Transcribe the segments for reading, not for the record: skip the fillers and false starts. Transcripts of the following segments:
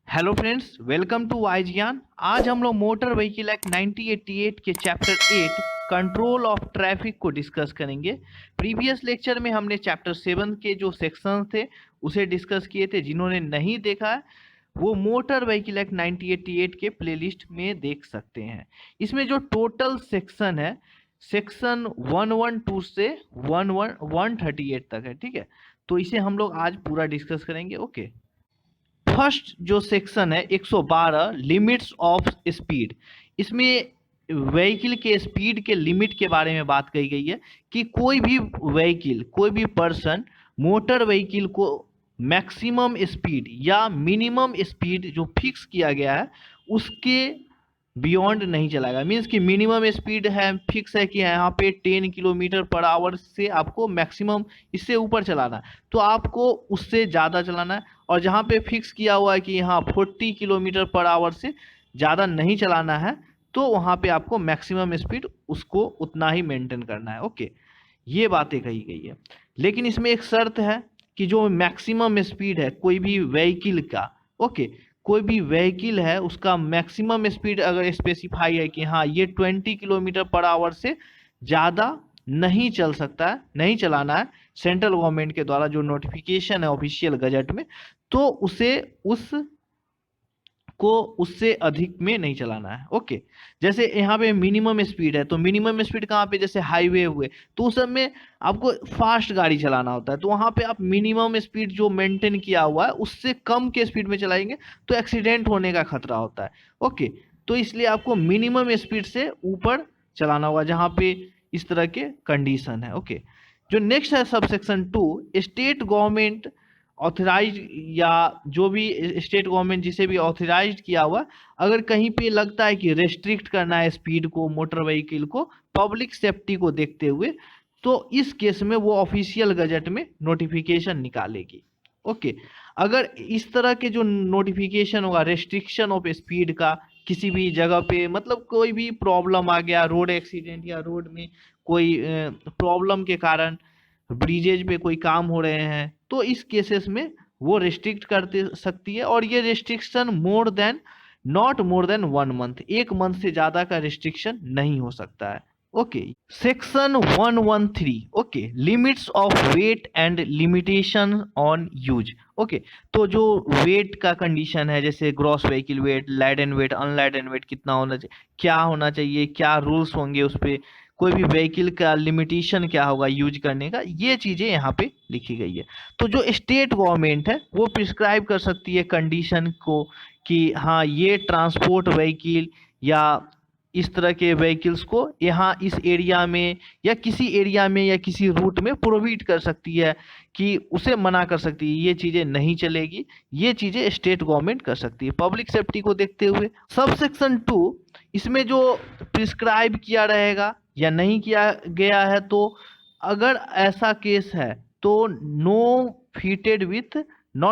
Hello friends, welcome to wise Gyan. आज हम लोग मोटर व्हीकल एक्ट 1988 के चैप्टर 8 कंट्रोल ऑफ ट्रैफिक को डिस्कस करेंगे। प्रीवियस लेक्चर में हमने चैप्टर 7 के जो सेक्शन थे उसे डिस्कस किए थे। जिन्होंने नहीं देखा है वो मोटर व्हीकल एक्ट 1988 के प्लेलिस्ट में देख सकते हैं। इसमें जो टोटल सेक्शन है सेक्शन 112 से 138 तक है, ठीक है। तो इसे हम लोग आज पूरा डिस्कस करेंगे। ओके, फर्स्ट जो सेक्शन है 112 लिमिट्स ऑफ स्पीड। इसमें व्हीकल के स्पीड के लिमिट के बारे में बात कही गई है कि कोई भी व्हीकल, कोई भी पर्सन मोटर व्हीकल को मैक्सिमम स्पीड या मिनिमम स्पीड जो फिक्स किया गया है उसके बियॉन्ड नहीं चलाएगा। मीन्स कि मिनिमम स्पीड है, फिक्स है कि यहाँ पे 10 किलोमीटर पर आवर से आपको मैक्सिमम इससे ऊपर चलाना है तो आपको उससे ज़्यादा चलाना है। और जहाँ पे फिक्स किया हुआ है कि यहाँ 40 किलोमीटर पर आवर से ज़्यादा नहीं चलाना है तो वहाँ पे आपको मैक्सिमम स्पीड उसको उतना ही मेंटेन करना है। ओके, ये बातें कही गई है। लेकिन इसमें एक शर्त है कि जो मैक्सिमम स्पीड है कोई भी व्हीकल का, ओके, कोई भी व्हीकल है उसका मैक्सिमम स्पीड अगर स्पेसिफाई है कि हाँ ये 20 किलोमीटर पर आवर से ज़्यादा नहीं चल सकता है, नहीं चलाना है, सेंट्रल गवर्नमेंट के द्वारा जो नोटिफिकेशन है ऑफिशियल गजट में, तो उसे उससे अधिक में नहीं चलाना है। ओके, जैसे यहाँ पे मिनिमम स्पीड है तो मिनिमम स्पीड कहाँ पे, जैसे हाईवे हुए तो उस सब में आपको फास्ट गाड़ी चलाना होता है तो वहाँ पे आप मिनिमम स्पीड जो मेंटेन किया हुआ है उससे कम के स्पीड में चलाएंगे तो एक्सीडेंट होने का खतरा होता है। ओके, तो इसलिए आपको मिनिमम स्पीड से ऊपर चलाना होगा जहाँ पे इस तरह के कंडीशन है। ओके, जो नेक्स्ट है sub section 2, state government authorise या जो भी स्टेट गवर्नमेंट जिसे भी ऑथराइज किया हुआ, अगर कहीं पे लगता है कि रेस्ट्रिक्ट करना है स्पीड को मोटर व्हीकल को पब्लिक सेफ्टी को देखते हुए तो इस केस में वो ऑफिशियल गजट में नोटिफिकेशन निकालेगी। ओके, अगर इस तरह के जो नोटिफिकेशन होगा रेस्ट्रिक्शन ऑफ स्पीड का किसी भी जगह पे, मतलब कोई भी प्रॉब्लम आ गया, रोड एक्सीडेंट या रोड में कोई प्रॉब्लम के कारण ब्रिजेज पे कोई काम हो रहे हैं तो इस केसेस में वो रिस्ट्रिक्ट कर सकती है। और ये restriction not more than 1 month, 1 month से ज्यादा का रिस्ट्रिक्शन नहीं हो सकता है। Okay, section 113, okay, limits of weight and limitation on use. Okay, तो जो वेट का कंडीशन है जैसे gross vehicle weight, laden weight, unladen weight कितना होना चाहिए, क्या होना चाहिए, क्या रूल्स होंगे उस पर, कोई भी व्हीकल का लिमिटेशन क्या होगा यूज करने का, ये चीज़ें यहाँ पे लिखी गई है। तो जो स्टेट गवर्नमेंट है वो प्रिस्क्राइब कर सकती है कंडीशन को कि हाँ ये ट्रांसपोर्ट व्हीकल या इस तरह के व्हीकल्स को यहाँ इस एरिया में या किसी रूट में प्रोहिबिट कर सकती है, कि उसे मना कर सकती है, ये चीज़ें नहीं चलेगी, ये चीज़ें स्टेट गवर्नमेंट कर सकती है पब्लिक सेफ्टी को देखते हुए। सब सेक्शन 2, इसमें जो प्रिस्क्राइब किया रहेगा या नहीं किया गया है, तो अगर ऐसा केस है तो not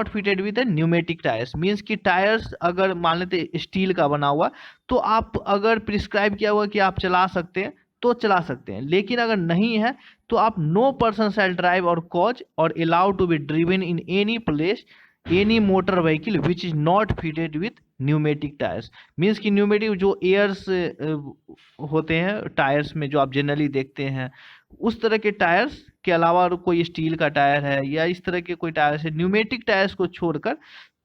fitted with pneumatic tyres. Means कि टायर्स अगर मान लेते स्टील का बना हुआ तो आप अगर प्रिस्क्राइब किया हुआ कि आप चला सकते हैं तो चला सकते हैं, लेकिन अगर नहीं है तो आप no person shall drive or cause or allowed to be driven in any place any motor vehicle which is not fitted with pneumatic tyres. Means कि न्यूमेटिक जो एयर्स होते हैं टायर्स में जो आप जनरली देखते हैं उस तरह के टायर्स के अलावा और कोई स्टील का टायर है या इस तरह के कोई टायर्स है, न्यूमेटिक टायर्स को छोड़कर,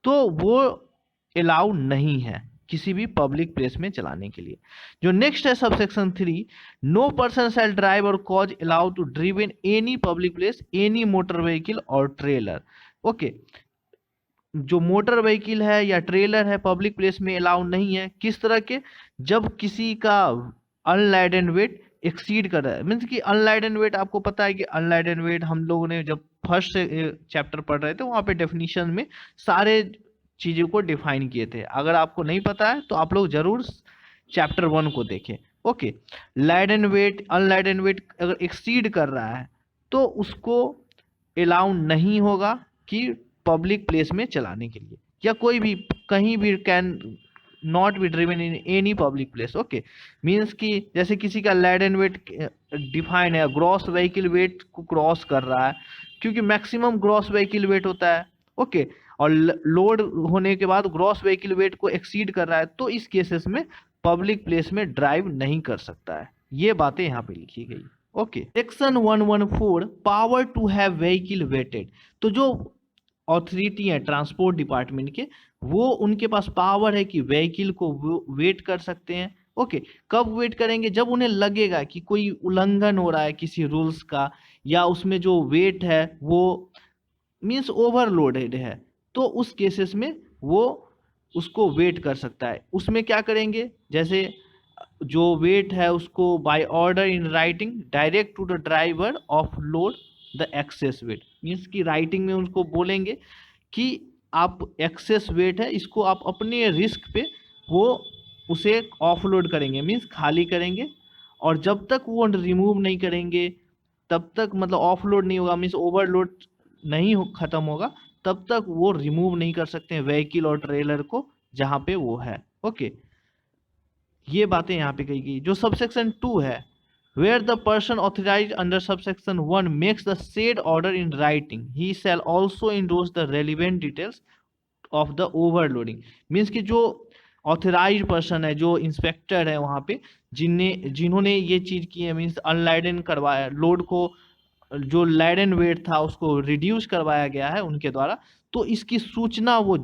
तो वो अलाउ नहीं है किसी भी पब्लिक प्लेस में चलाने के लिए। जो नेक्स्ट है sub section 3, no person shall drive or cause allow to drive in any public place any motor vehicle or trailer. Okay, जो मोटर व्हीकल है या ट्रेलर है पब्लिक प्लेस में अलाउ नहीं है, किस तरह के, जब किसी का अनलैडन वेट एक्सीड कर रहा है। मीन्स कि अनलैडन वेट, आपको पता है कि अनलैडन वेट हम लोगों ने जब फर्स्ट से चैप्टर पढ़ रहे थे वहाँ पे डेफिनेशन में सारे चीज़ों को डिफाइन किए थे। अगर आपको नहीं पता है तो आप लोग जरूर चैप्टर 1 को देखें। Okay, laden weight unladen wait अगर एक्सीड कर रहा है तो उसको अलाउ नहीं होगा कि पब्लिक प्लेस में चलाने के लिए, या कोई भी कहीं भी can not be driven in any public place. Okay, means कि जैसे किसी का लैडन वेट डिफाइन है, ग्रॉस व्हीकल वेट को क्रॉस कर रहा है, क्योंकि मैक्सिमम ग्रॉस व्हीकल वेट होता है। ओके, और लोड होने के बाद ग्रॉस व्हीकल वेट को एक्सीड कर रहा है, तो इस केसेस में पब्लिक प्लेस में ड्राइव नहीं कर सकता है। ये बातें यहाँ पे लिखी गई। Okay, section 114 power to have vehicle weighted. तो जो अथॉरिटी है ट्रांसपोर्ट डिपार्टमेंट के, वो उनके पास पावर है कि व्हीकल को वेट कर सकते हैं। ओके, कब वेट करेंगे? जब उन्हें लगेगा कि कोई उल्लंघन हो रहा है किसी रूल्स का, या उसमें जो वेट है वो मीन्स ओवरलोडेड है, तो उस केसेस में वो उसको वेट कर सकता है। उसमें क्या करेंगे, जैसे जो वेट है उसको by order in writing direct to the driver of load the excess weight, means कि राइटिंग में उनको बोलेंगे कि आप एक्सेस वेट है इसको आप अपने रिस्क पे वो उसे ऑफलोड करेंगे, मीन्स खाली करेंगे, और जब तक वो रिमूव नहीं करेंगे तब तक, मतलब ऑफलोड नहीं होगा मीन्स ओवरलोड नहीं खत्म होगा, तब तक वो रिमूव नहीं कर सकते हैं व्हीकल और ट्रेलर को जहाँ पे वो है। ओके, ये बातें यहाँ पे कही गई। जो सबसेक्शन 2 है, where the person authorise under subsection 1 makes the said order in writing he shall also endorse the relevant details of the overloading. Means कि जो ऑथराइज पर्सन है, जो इंस्पेक्टर है वहाँ पे, जिन्होंने ये चीज़ की है, मीन्स अनलाइडन करवाया लोड को, जो लैडन वेट था उसको रिड्यूस करवाया गया है उनके द्वारा, तो इसकी सूचना वो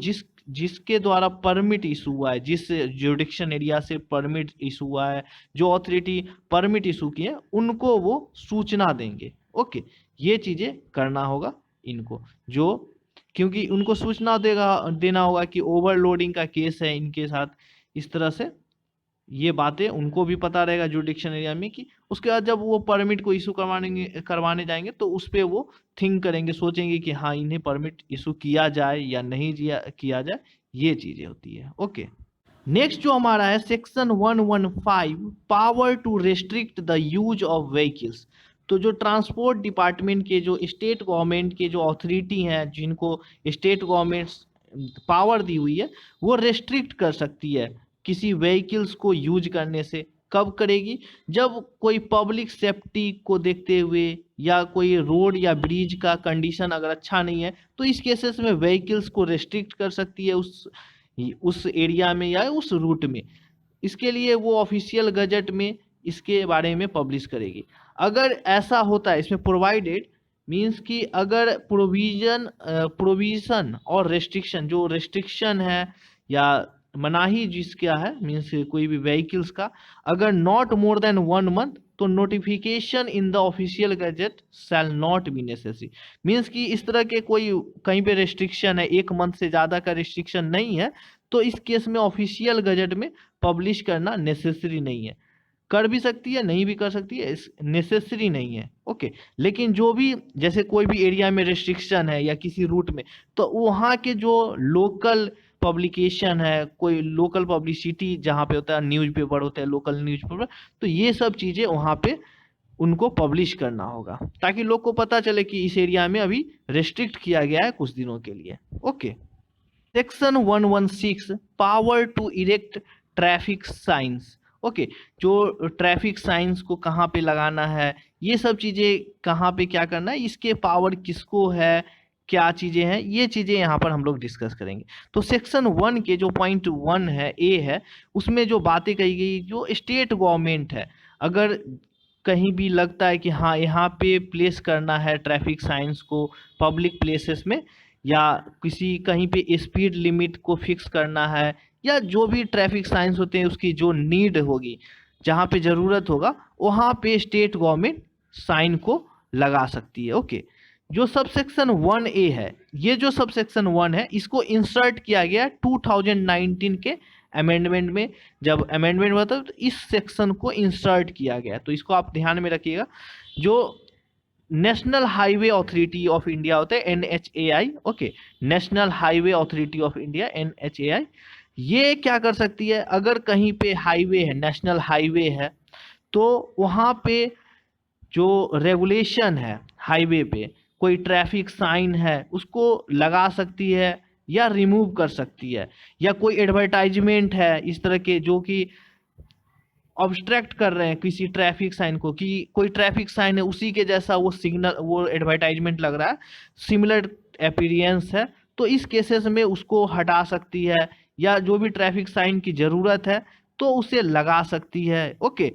जिसके द्वारा परमिट इशू हुआ है, जिस ज्यूरिडिक्शन एरिया से परमिट इशू हुआ है, जो अथॉरिटी परमिट इशू की है, उनको वो सूचना देंगे। ओके, ये चीज़ें करना होगा इनको, जो क्योंकि उनको सूचना देना होगा कि ओवरलोडिंग का केस है इनके साथ, इस तरह से ये बातें उनको भी पता रहेगा जुडिक्शन एरिया में। कि उसके बाद जब वो परमिट को इशू करवाने जाएंगे तो उस पर वो थिंक करेंगे, सोचेंगे कि हाँ इन्हें परमिट इशू किया जाए या नहीं किया जाए, ये चीज़ें होती है। ओके, नेक्स्ट जो हमारा है section 115 power to restrict the use of vehicles. तो जो ट्रांसपोर्ट डिपार्टमेंट के, जो स्टेट गवर्नमेंट के जो अथॉरिटी हैं, जिनको स्टेट गवर्नमेंट पावर दी हुई है, वो रेस्ट्रिक्ट कर सकती है किसी व्हीकल्स को यूज करने से। कब करेगी? जब कोई पब्लिक सेफ्टी को देखते हुए, या कोई रोड या ब्रिज का कंडीशन अगर अच्छा नहीं है, तो इस केसेस में व्हीकल्स को रेस्ट्रिक्ट कर सकती है उस एरिया में या उस रूट में। इसके लिए वो ऑफिशियल गजट में इसके बारे में पब्लिश करेगी। अगर ऐसा होता है, इसमें प्रोवाइडेड मीन्स कि अगर प्रोविजन और रेस्ट्रिक्शन, जो रेस्ट्रिक्शन है या मनाही जिसका है, मीन्स कोई भी व्हीकल्स का, अगर नॉट मोर देन 1 मंथ, तो notification in the official gazette shall not be necessary. Means कि इस तरह के कोई कहीं पे रेस्ट्रिक्शन है, 1 मंथ से ज़्यादा का रेस्ट्रिक्शन नहीं है, तो इस केस में ऑफिशियल गजट में पब्लिश करना नेसेसरी नहीं है। कर भी सकती है, नहीं भी कर सकती है, नेसेसरी नहीं है। ओके, लेकिन जो भी, जैसे कोई भी एरिया में रेस्ट्रिक्शन है या किसी रूट में, तो वहाँ के जो लोकल पब्लिकेशन है, कोई लोकल पब्लिसिटी जहाँ पे होता है, न्यूज़पेपर होता है, लोकल न्यूज़पेपर, तो ये सब चीज़ें वहाँ पे उनको पब्लिश करना होगा, ताकि लोग को पता चले कि इस एरिया में अभी रेस्ट्रिक्ट किया गया है कुछ दिनों के लिए। Okay, section 116 power to erect traffic signs. Okay, जो ट्रैफिक साइंस को कहाँ पे लगाना है, ये सब चीज़ें कहाँ पे क्या करना है, इसके पावर किसको है, क्या चीज़ें हैं, ये चीज़ें यहाँ पर हम लोग डिस्कस करेंगे। तो सेक्शन 1 के जो पॉइंट 1 है, ए है, उसमें जो बातें कही गई, जो स्टेट गवर्नमेंट है, अगर कहीं भी लगता है कि हाँ यहाँ पे प्लेस करना है ट्रैफिक साइंस को पब्लिक प्लेसेस में, या किसी कहीं पे स्पीड लिमिट को फिक्स करना है, या जो भी ट्रैफिक साइंस होते हैं उसकी जो नीड होगी, जहाँ पे ज़रूरत होगा, वहाँ पे स्टेट गवर्नमेंट साइन को लगा सकती है। ओके, जो सबसेक्शन 1A है, ये जो सबसेक्शन 1 है, इसको इंसर्ट किया गया 2019 के अमेंडमेंट में। जब अमेंडमेंट हुआ था तो इस सेक्शन को इंसर्ट किया गया, तो इसको आप ध्यान में रखिएगा। जो national highway authority of India होता है, NHAI, okay, national highway authority of India, NHAI, ये क्या कर सकती है, अगर कहीं पे हाईवे है, नेशनल हाईवे है, तो वहाँ पे जो रेगुलेशन है हाईवे पे, कोई ट्रैफिक साइन है, उसको लगा सकती है या रिमूव कर सकती है, या कोई एडवर्टाइजमेंट है इस तरह के जो कि ऑब्स्ट्रैक्ट कर रहे हैं किसी ट्रैफिक साइन को, कि कोई ट्रैफिक साइन है उसी के जैसा वो सिग्नल, वो एडवर्टाइजमेंट लग रहा है, सिमिलर अपीयरेंस है, तो इस केसेस में उसको हटा सकती है, या जो भी ट्रैफिक साइन की जरूरत है तो उसे लगा सकती है। ओके,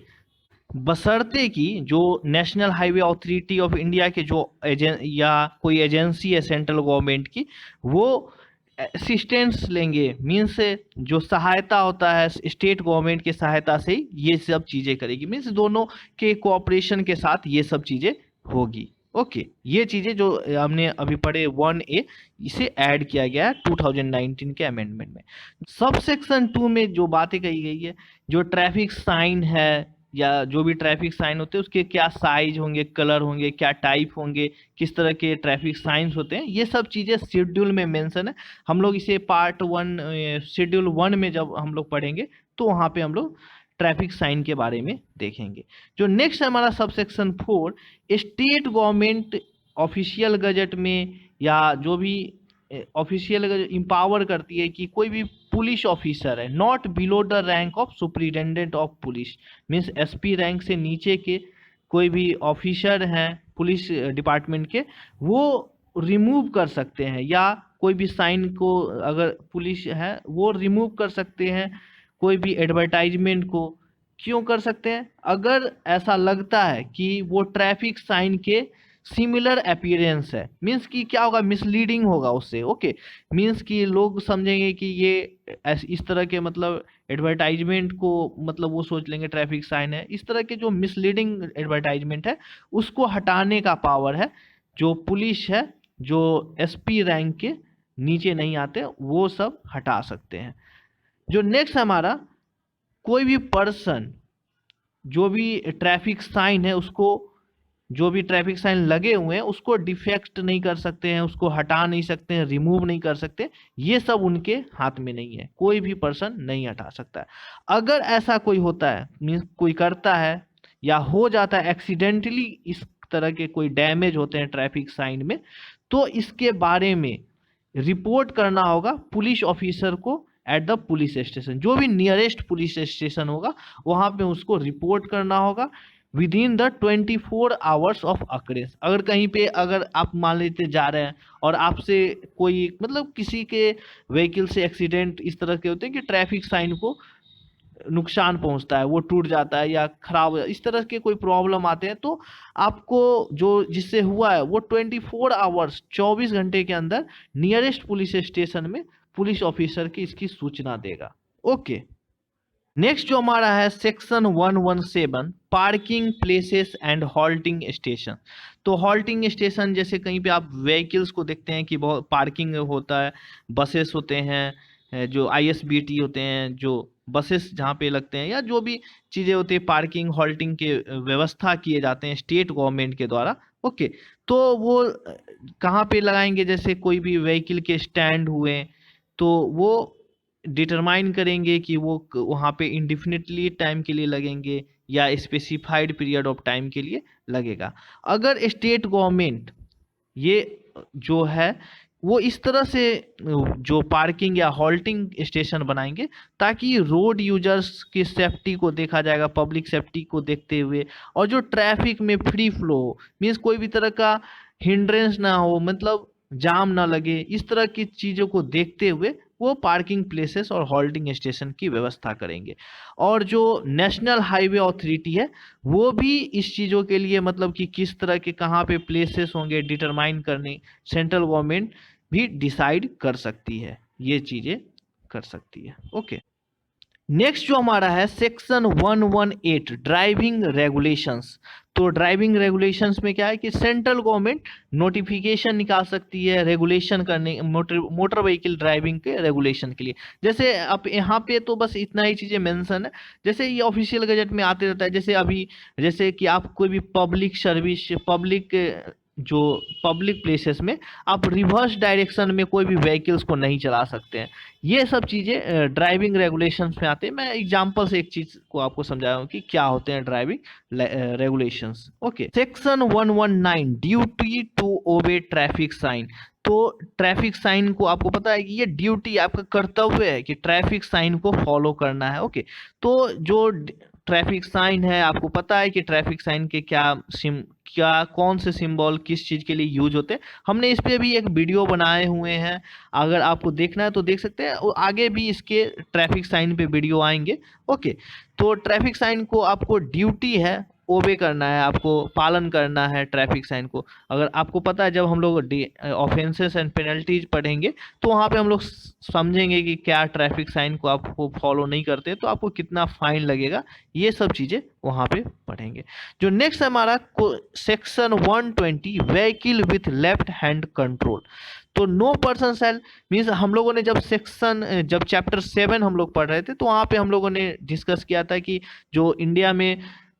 बशर्ते कि जो national highway authority of India के जो या कोई एजेंसी है सेंट्रल गवर्नमेंट की, वो असिस्टेंस लेंगे, मीन्स जो सहायता होता है स्टेट गवर्नमेंट की सहायता से ही ये सब चीजें करेगी, मीन्स दोनों के कोऑपरेशन के साथ ये सब चीजें होगी। ओके, ये चीजें जो हमने अभी पढ़े 1A, इसे ऐड किया गया है 2019 के अमेंडमेंट में। सब सेक्शन 2 में जो बातें कही गई है, जो ट्रैफिक साइन है या जो भी ट्रैफिक साइन होते हैं उसके क्या साइज होंगे, कलर होंगे, क्या टाइप होंगे, किस तरह के ट्रैफिक साइंस होते हैं, ये सब चीज़ें शेड्यूल में मेंशन है। हम लोग इसे पार्ट 1 शेड्यूल 1 में जब हम लोग पढ़ेंगे तो वहाँ पे हम लोग ट्रैफिक साइन के बारे में देखेंगे। जो नेक्स्ट है हमारा subsection 4, state government official gazette में या जो भी ऑफिशियल इंपावर करती है कि कोई भी पुलिस ऑफिसर है not below the rank of superintendent of police, means SP rank से नीचे के कोई भी ऑफिसर हैं पुलिस डिपार्टमेंट के, वो रिमूव कर सकते हैं, या कोई भी साइन को अगर पुलिस है वो रिमूव कर सकते हैं, कोई भी एडवर्टाइजमेंट को। क्यों कर सकते हैं? अगर ऐसा लगता है कि वो ट्रैफिक साइन के सिमिलर अपीयरेंस है, मीन्स कि क्या होगा, मिसलीडिंग होगा उससे। ओके, मीन्स कि लोग समझेंगे कि ये इस तरह के मतलब एडवर्टाइजमेंट को मतलब वो सोच लेंगे ट्रैफिक साइन है। इस तरह के जो मिसलीडिंग एडवर्टाइजमेंट है उसको हटाने का पावर है जो पुलिस है, जो एसपी रैंक के नीचे नहीं आते, वो सब हटा सकते हैं। जो नेक्स्ट हमारा, कोई भी पर्सन जो भी ट्रैफिक साइन है उसको, जो भी ट्रैफिक साइन लगे हुए हैं उसको डिफेक्ट नहीं कर सकते हैं, उसको हटा नहीं सकते हैं, रिमूव नहीं कर सकते, ये सब उनके हाथ में नहीं है, कोई भी पर्सन नहीं हटा सकता है। अगर ऐसा कोई होता है, मीन्स कोई करता है या हो जाता है एक्सीडेंटली, इस तरह के कोई डैमेज होते हैं ट्रैफिक साइन में, तो इसके बारे में रिपोर्ट करना होगा पुलिस ऑफिसर को एट द पुलिस स्टेशन। जो भी नियरेस्ट पुलिस स्टेशन होगा वहां पे उसको रिपोर्ट करना होगा with in the 24 hours of occurrence. अगर कहीं पे अगर आप मान लेते जा रहे हैं और आपसे कोई मतलब किसी के व्हीकल से एक्सीडेंट इस तरह के होते हैं कि ट्रैफिक साइन को नुकसान पहुंचता है, वो टूट जाता है या खराब हो जाता है, इस तरह के कोई प्रॉब्लम आते हैं, तो आपको जो जिससे हुआ है वो 24 आवर्स 24 घंटे के अंदर नियरेस्ट पुलिस स्टेशन में पुलिस ऑफिसर की इसकी सूचना देगा। ओके, नेक्स्ट जो हमारा है section 117, parking places and halting station. तो हॉल्टिंग स्टेशन जैसे कहीं पे आप व्हीकल्स को देखते हैं कि बहुत पार्किंग होता है, बसेस होते हैं, जो आईएसबीटी होते हैं, जो बसेस जहाँ पे लगते हैं, या जो भी चीज़ें होती है पार्किंग हॉल्टिंग के व्यवस्था किए जाते हैं स्टेट गवर्नमेंट के द्वारा। ओके, तो वो कहाँ पे लगाएंगे, जैसे कोई भी व्हीकल के स्टैंड हुए तो वो डिटरमाइन करेंगे कि वो वहाँ पे इंडिफिनिटली टाइम के लिए लगेंगे या स्पेसिफाइड पीरियड ऑफ टाइम के लिए लगेगा। अगर स्टेट गवर्नमेंट ये जो है वो इस तरह से जो पार्किंग या हॉल्टिंग स्टेशन बनाएंगे ताकि रोड यूजर्स की सेफ्टी को देखा जाएगा, पब्लिक सेफ्टी को देखते हुए, और जो ट्रैफिक में फ्री फ्लो हो, मीन्स कोई भी तरह का हिंड्रेंस ना हो, मतलब जाम ना लगे, इस तरह की चीज़ों को देखते हुए वो पार्किंग प्लेसेस और होल्डिंग स्टेशन की व्यवस्था करेंगे। और जो नेशनल हाईवे अथॉरिटी है वो भी इस चीज़ों के लिए मतलब कि किस तरह के कहाँ पे प्लेसेस होंगे डिटरमाइन करने सेंट्रल गवर्नमेंट भी डिसाइड कर सकती है, ये चीज़ें कर सकती है। ओके, नेक्स्ट जो हमारा है सेक्शन 118, ड्राइविंग रेगुलेशंस। तो ड्राइविंग रेगुलेशंस में क्या है कि सेंट्रल गवर्नमेंट नोटिफिकेशन निकाल सकती है रेगुलेशन करने मोटर व्हीकल ड्राइविंग के रेगुलेशन के लिए। जैसे अब यहाँ पे तो बस इतना ही चीज़ें मेंशन है, जैसे ये ऑफिशियल गजट में आते रहता है। जैसे अभी जैसे कि आप कोई भी पब्लिक सर्विस, पब्लिक जो पब्लिक प्लेसेस में आप रिवर्स डायरेक्शन में कोई भी व्हीकल्स को नहीं चला सकते हैं, ये सब चीज़ें ड्राइविंग रेगुलेशंस में आते हैं। मैं एग्जांपल से एक चीज़ को आपको समझाया हूँ कि क्या होते हैं driving regulations. Okay, section 119, duty to obey traffic sign. तो ट्रैफिक साइन को आपको पता है कि ये ड्यूटी, आपका कर्तव्य है कि ट्रैफिक साइन को फॉलो करना है। ओके, तो जो ट्रैफिक साइन है आपको पता है कि ट्रैफिक साइन के क्या क्या कौन से सिंबल किस चीज़ के लिए यूज होते हैं, हमने इस पे भी एक वीडियो बनाए हुए हैं। अगर आपको देखना है तो देख सकते हैं, और आगे भी इसके ट्रैफिक साइन पे वीडियो आएंगे। ओके, तो ट्रैफिक साइन को आपको ड्यूटी है ओबे करना है, आपको पालन करना है ट्रैफिक साइन को। अगर आपको पता है जब हम लोग ऑफेंसेस एंड पेनल्टीज पढ़ेंगे तो वहाँ पे हम लोग समझेंगे कि क्या ट्रैफिक साइन को आपको फॉलो नहीं करते तो आपको कितना फाइन लगेगा, ये सब चीज़ें वहाँ पे पढ़ेंगे। जो नेक्स्ट है हमारा section 120 vehicle with left hand control. तो नो पर्सन सेल मीन्स हम लोगों ने जब चैप्टर 7 हम लोग पढ़ रहे थे तो वहाँ पे हम लोगों ने डिस्कस किया था कि जो इंडिया में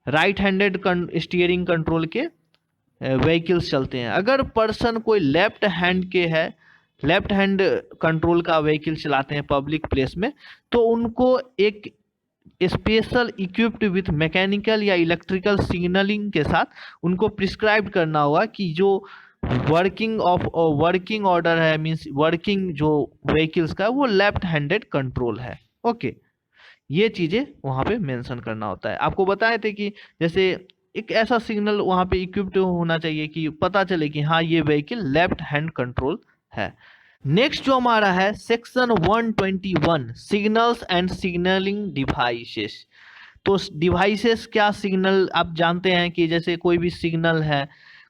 राइट हैंडेड स्टीयरिंग कंट्रोल के व्हीकल्स चलते हैं, अगर पर्सन कोई लेफ्ट हैंड के है, लेफ्ट हैंड कंट्रोल का व्हीकल चलाते हैं पब्लिक प्लेस में, तो उनको एक स्पेशल इक्विप्ड विथ मैकेनिकल या इलेक्ट्रिकल सिग्नलिंग के साथ उनको प्रिस्क्राइब करना होगा कि जो वर्किंग ऑर्डर है, मीन्स वर्किंग जो व्हीकल्स का वो लेफ्ट हैंडेड कंट्रोल है। ओके, ये चीज़ें वहाँ पे मेंशन करना होता है। आपको बताए थे कि जैसे एक ऐसा सिग्नल वहाँ पे इक्विप्ड होना चाहिए कि पता चले कि हाँ ये व्हीकल लेफ्ट हैंड कंट्रोल है। नेक्स्ट जो हमारा है section 121 signals and signalling devices. तो डिवाइसेस क्या, सिग्नल आप जानते हैं कि जैसे कोई भी सिग्नल है,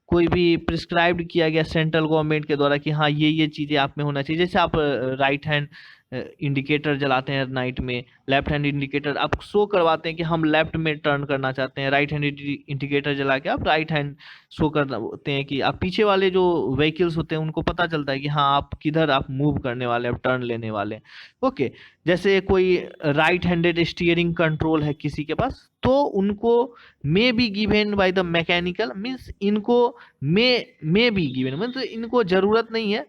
कोई भी प्रिस्क्राइब्ड किया गया सेंट्रल गवर्नमेंट के द्वारा कि हाँ ये चीज़ें आप में होना चाहिए। जैसे आप राइट हैंड इंडिकेटर जलाते हैं नाइट में, लेफ्ट हैंड इंडिकेटर आप शो करवाते हैं कि हम लेफ्ट में टर्न करना चाहते हैं, राइट हैंड इंडिकेटर जला के आप राइट हैंड शो करते हैं कि आप पीछे वाले जो व्हीकल्स होते हैं उनको पता चलता है कि हाँ आप किधर आप मूव करने वाले हैं, आप टर्न लेने वाले हैं। ओके, जैसे कोई राइट हैंडेड स्टीयरिंग कंट्रोल है किसी के पास, तो उनको may be given by the mechanical, means इनको मे बी गिवन मतलब इनको जरूरत नहीं है,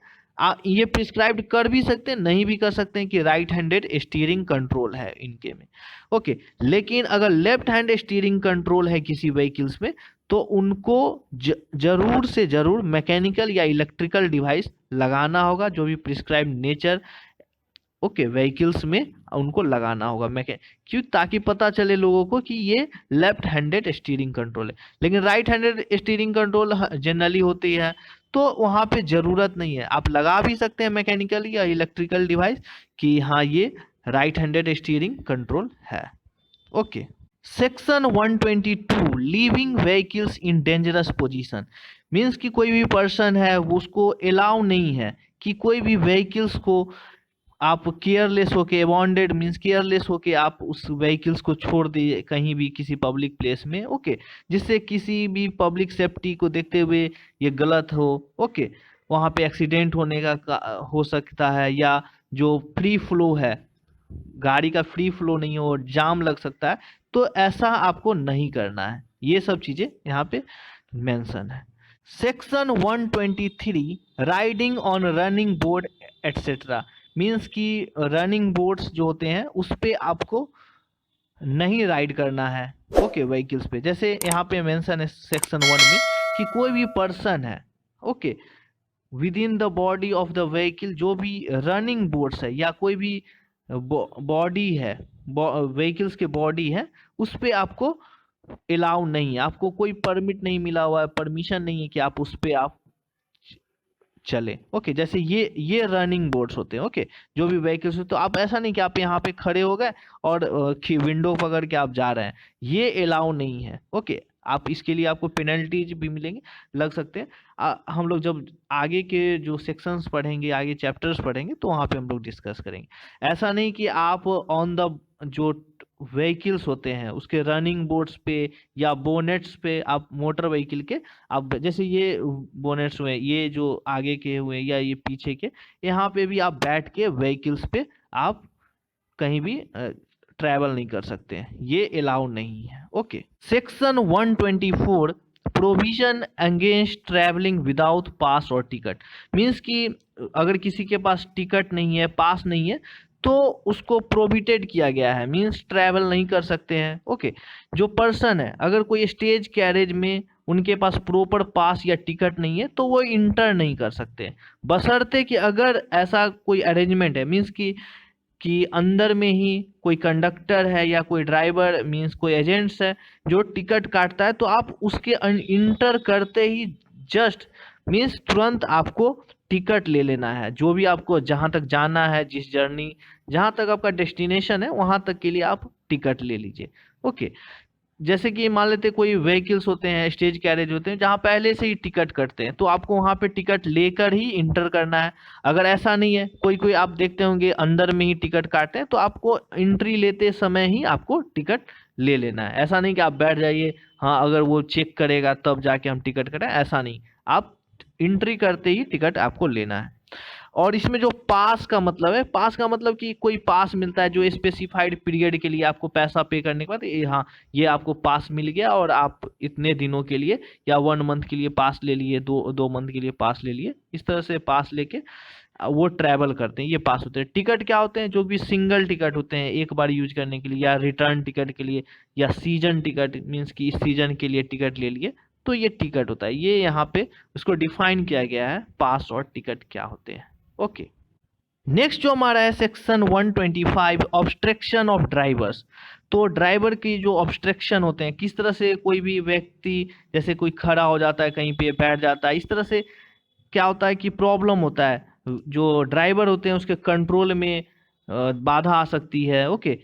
ये प्रिस्क्राइब कर भी सकते हैं नहीं भी कर सकते हैं कि राइट हैंडेड स्टीयरिंग कंट्रोल है इनके में। ओके, लेकिन अगर लेफ्ट हैंड स्टीयरिंग कंट्रोल है किसी व्हीकल्स में तो उनको जरूर से जरूर मैकेनिकल या इलेक्ट्रिकल डिवाइस लगाना होगा, जो भी प्रिस्क्राइब नेचर ओके व्हीकल्स में उनको लगाना होगा क्यों, ताकि पता चले लोगों को कि ये लेफ्ट हैंडेड स्टीयरिंग कंट्रोल है। लेकिन right handed steering control generally होती है तो वहाँ पे ज़रूरत नहीं है, आप लगा भी सकते हैं मैकेनिकल या इलेक्ट्रिकल डिवाइस कि हाँ ये राइट हैंडेड स्टीयरिंग कंट्रोल है। ओके, सेक्शन 122 लीविंग व्हीकल्स इन डेंजरस पोजीशन मीन्स कि कोई भी पर्सन है उसको अलाउ नहीं है कि कोई भी व्हीकल्स को आप केयरलेस होके, अबॉन्डेड मीन्स केयरलेस होके आप उस व्हीकल्स को छोड़ दिए कहीं भी किसी पब्लिक प्लेस में। ओके, जिससे किसी भी पब्लिक सेफ्टी को देखते हुए ये गलत हो। ओके, वहाँ पे एक्सीडेंट होने का हो सकता है, या जो फ्री फ्लो है गाड़ी का फ्री फ्लो नहीं हो, जाम लग सकता है, तो ऐसा आपको नहीं करना है। ये सब चीज़ें यहाँ पे मेंशन है। Section 123 riding on running board etcetera means कि रनिंग बोर्ड्स जो होते हैं उस पे आपको नहीं राइड करना है। ओके, व्हीकल्स पे जैसे यहाँ पे मेंशन है सेक्शन 1 में कि कोई भी पर्सन है okay with in the body of the vehicle, जो भी रनिंग बोर्ड्स है या कोई भी बॉडी है, व्हीकल्स के बॉडी है, उस पे आपको अलाउ नहीं है, आपको कोई परमिट नहीं मिला हुआ है, परमिशन नहीं है कि आप उस पे आप चले। ओके, जैसे ये रनिंग बोर्ड्स होते हैं। ओके, जो भी व्हीकल्स होते, तो आप ऐसा नहीं कि आप यहाँ पे खड़े हो गए और विंडो पकड़ के आप जा रहे हैं, ये अलाउ नहीं है। ओके, आप इसके लिए आपको पेनल्टीज भी मिलेंगे, लग सकते हैं। हम लोग जब आगे के जो सेक्शंस पढ़ेंगे, आगे चैप्टर्स पढ़ेंगे, तो वहाँ पे हम लोग डिस्कस करेंगे। ऐसा नहीं कि आप ऑन द जो व्हीकल्स होते हैं उसके रनिंग बोर्ड्स पे या बोनेट्स पे, आप मोटर व्हीकल के आप जैसे ये बोनेट्स हुए, ये जो आगे के हुए या ये पीछे के, यहाँ पे भी आप बैठ के व्हीकल्स पे आप कहीं भी ट्रैवल नहीं कर सकते हैं, ये अलाउ नहीं है। Okay, section 124 provision against travelling without pass or ticket means कि अगर किसी के पास टिकट नहीं है, पास नहीं है, तो उसको प्रोहिबिटेड किया गया है, मीन्स ट्रैवल नहीं कर सकते हैं। ओके, जो पर्सन है अगर कोई स्टेज कैरेज में उनके पास प्रॉपर पास या टिकट नहीं है तो वो इंटर नहीं कर सकते, बशर्ते कि अगर ऐसा कोई अरेंजमेंट है, मीन्स कि कि अंदर में ही कोई कंडक्टर है या कोई ड्राइवर मीन्स कोई एजेंट्स है जो टिकट काटता है, तो आप उसके इंटर करते ही जस्ट मीन्स तुरंत आपको टिकट ले लेना है। जो भी आपको जहाँ तक जाना है, जिस जर्नी जहाँ तक आपका डेस्टिनेशन है वहाँ तक के लिए आप टिकट ले लीजिए। ओके, जैसे कि मान लेते कोई व्हीकल्स होते हैं, स्टेज कैरेज होते हैं जहाँ पहले से ही टिकट कटते हैं, तो आपको वहाँ पे टिकट लेकर ही इंटर करना है। अगर ऐसा नहीं है, कोई कोई आप देखते होंगे अंदर में ही टिकट काटते हैं, तो आपको एंट्री लेते समय ही आपको टिकट ले लेना है। ऐसा नहीं कि आप बैठ जाइए, हाँ अगर वो चेक करेगा तब जाके हम टिकट करें, ऐसा नहीं। आप एंट्री करते ही टिकट आपको लेना है। और इसमें जो पास का मतलब है, पास का मतलब कि कोई पास मिलता है जो स्पेसिफाइड पीरियड के लिए आपको पैसा पे करने के बाद हाँ ये आपको पास मिल गया और आप इतने दिनों के लिए या 1 मंथ के लिए पास ले लिए, 2 मंथ के लिए पास ले लिए, इस तरह से पास लेके वो ट्रैवल करते हैं, ये पास होते हैं। टिकट क्या होते हैं? जो भी सिंगल टिकट होते हैं एक बार यूज करने के लिए, या रिटर्न टिकट के लिए, या सीजन टिकट मीन्स कि इस सीजन के लिए टिकट ले लिए, तो ये टिकट होता है। ये यहाँ पे उसको डिफाइन किया गया है, पास और टिकट क्या होते हैं। ओके, नेक्स्ट जो हमारा है सेक्शन 125 ऑब्स्ट्रक्शन ऑफ ड्राइवर्स। तो ड्राइवर की जो ऑब्स्ट्रक्शन होते हैं, किस तरह से कोई भी व्यक्ति जैसे कोई खड़ा हो जाता है कहीं पे, बैठ जाता है, इस तरह से क्या होता है कि प्रॉब्लम होता है, जो ड्राइवर होते हैं उसके कंट्रोल में बाधा आ सकती है। ओके,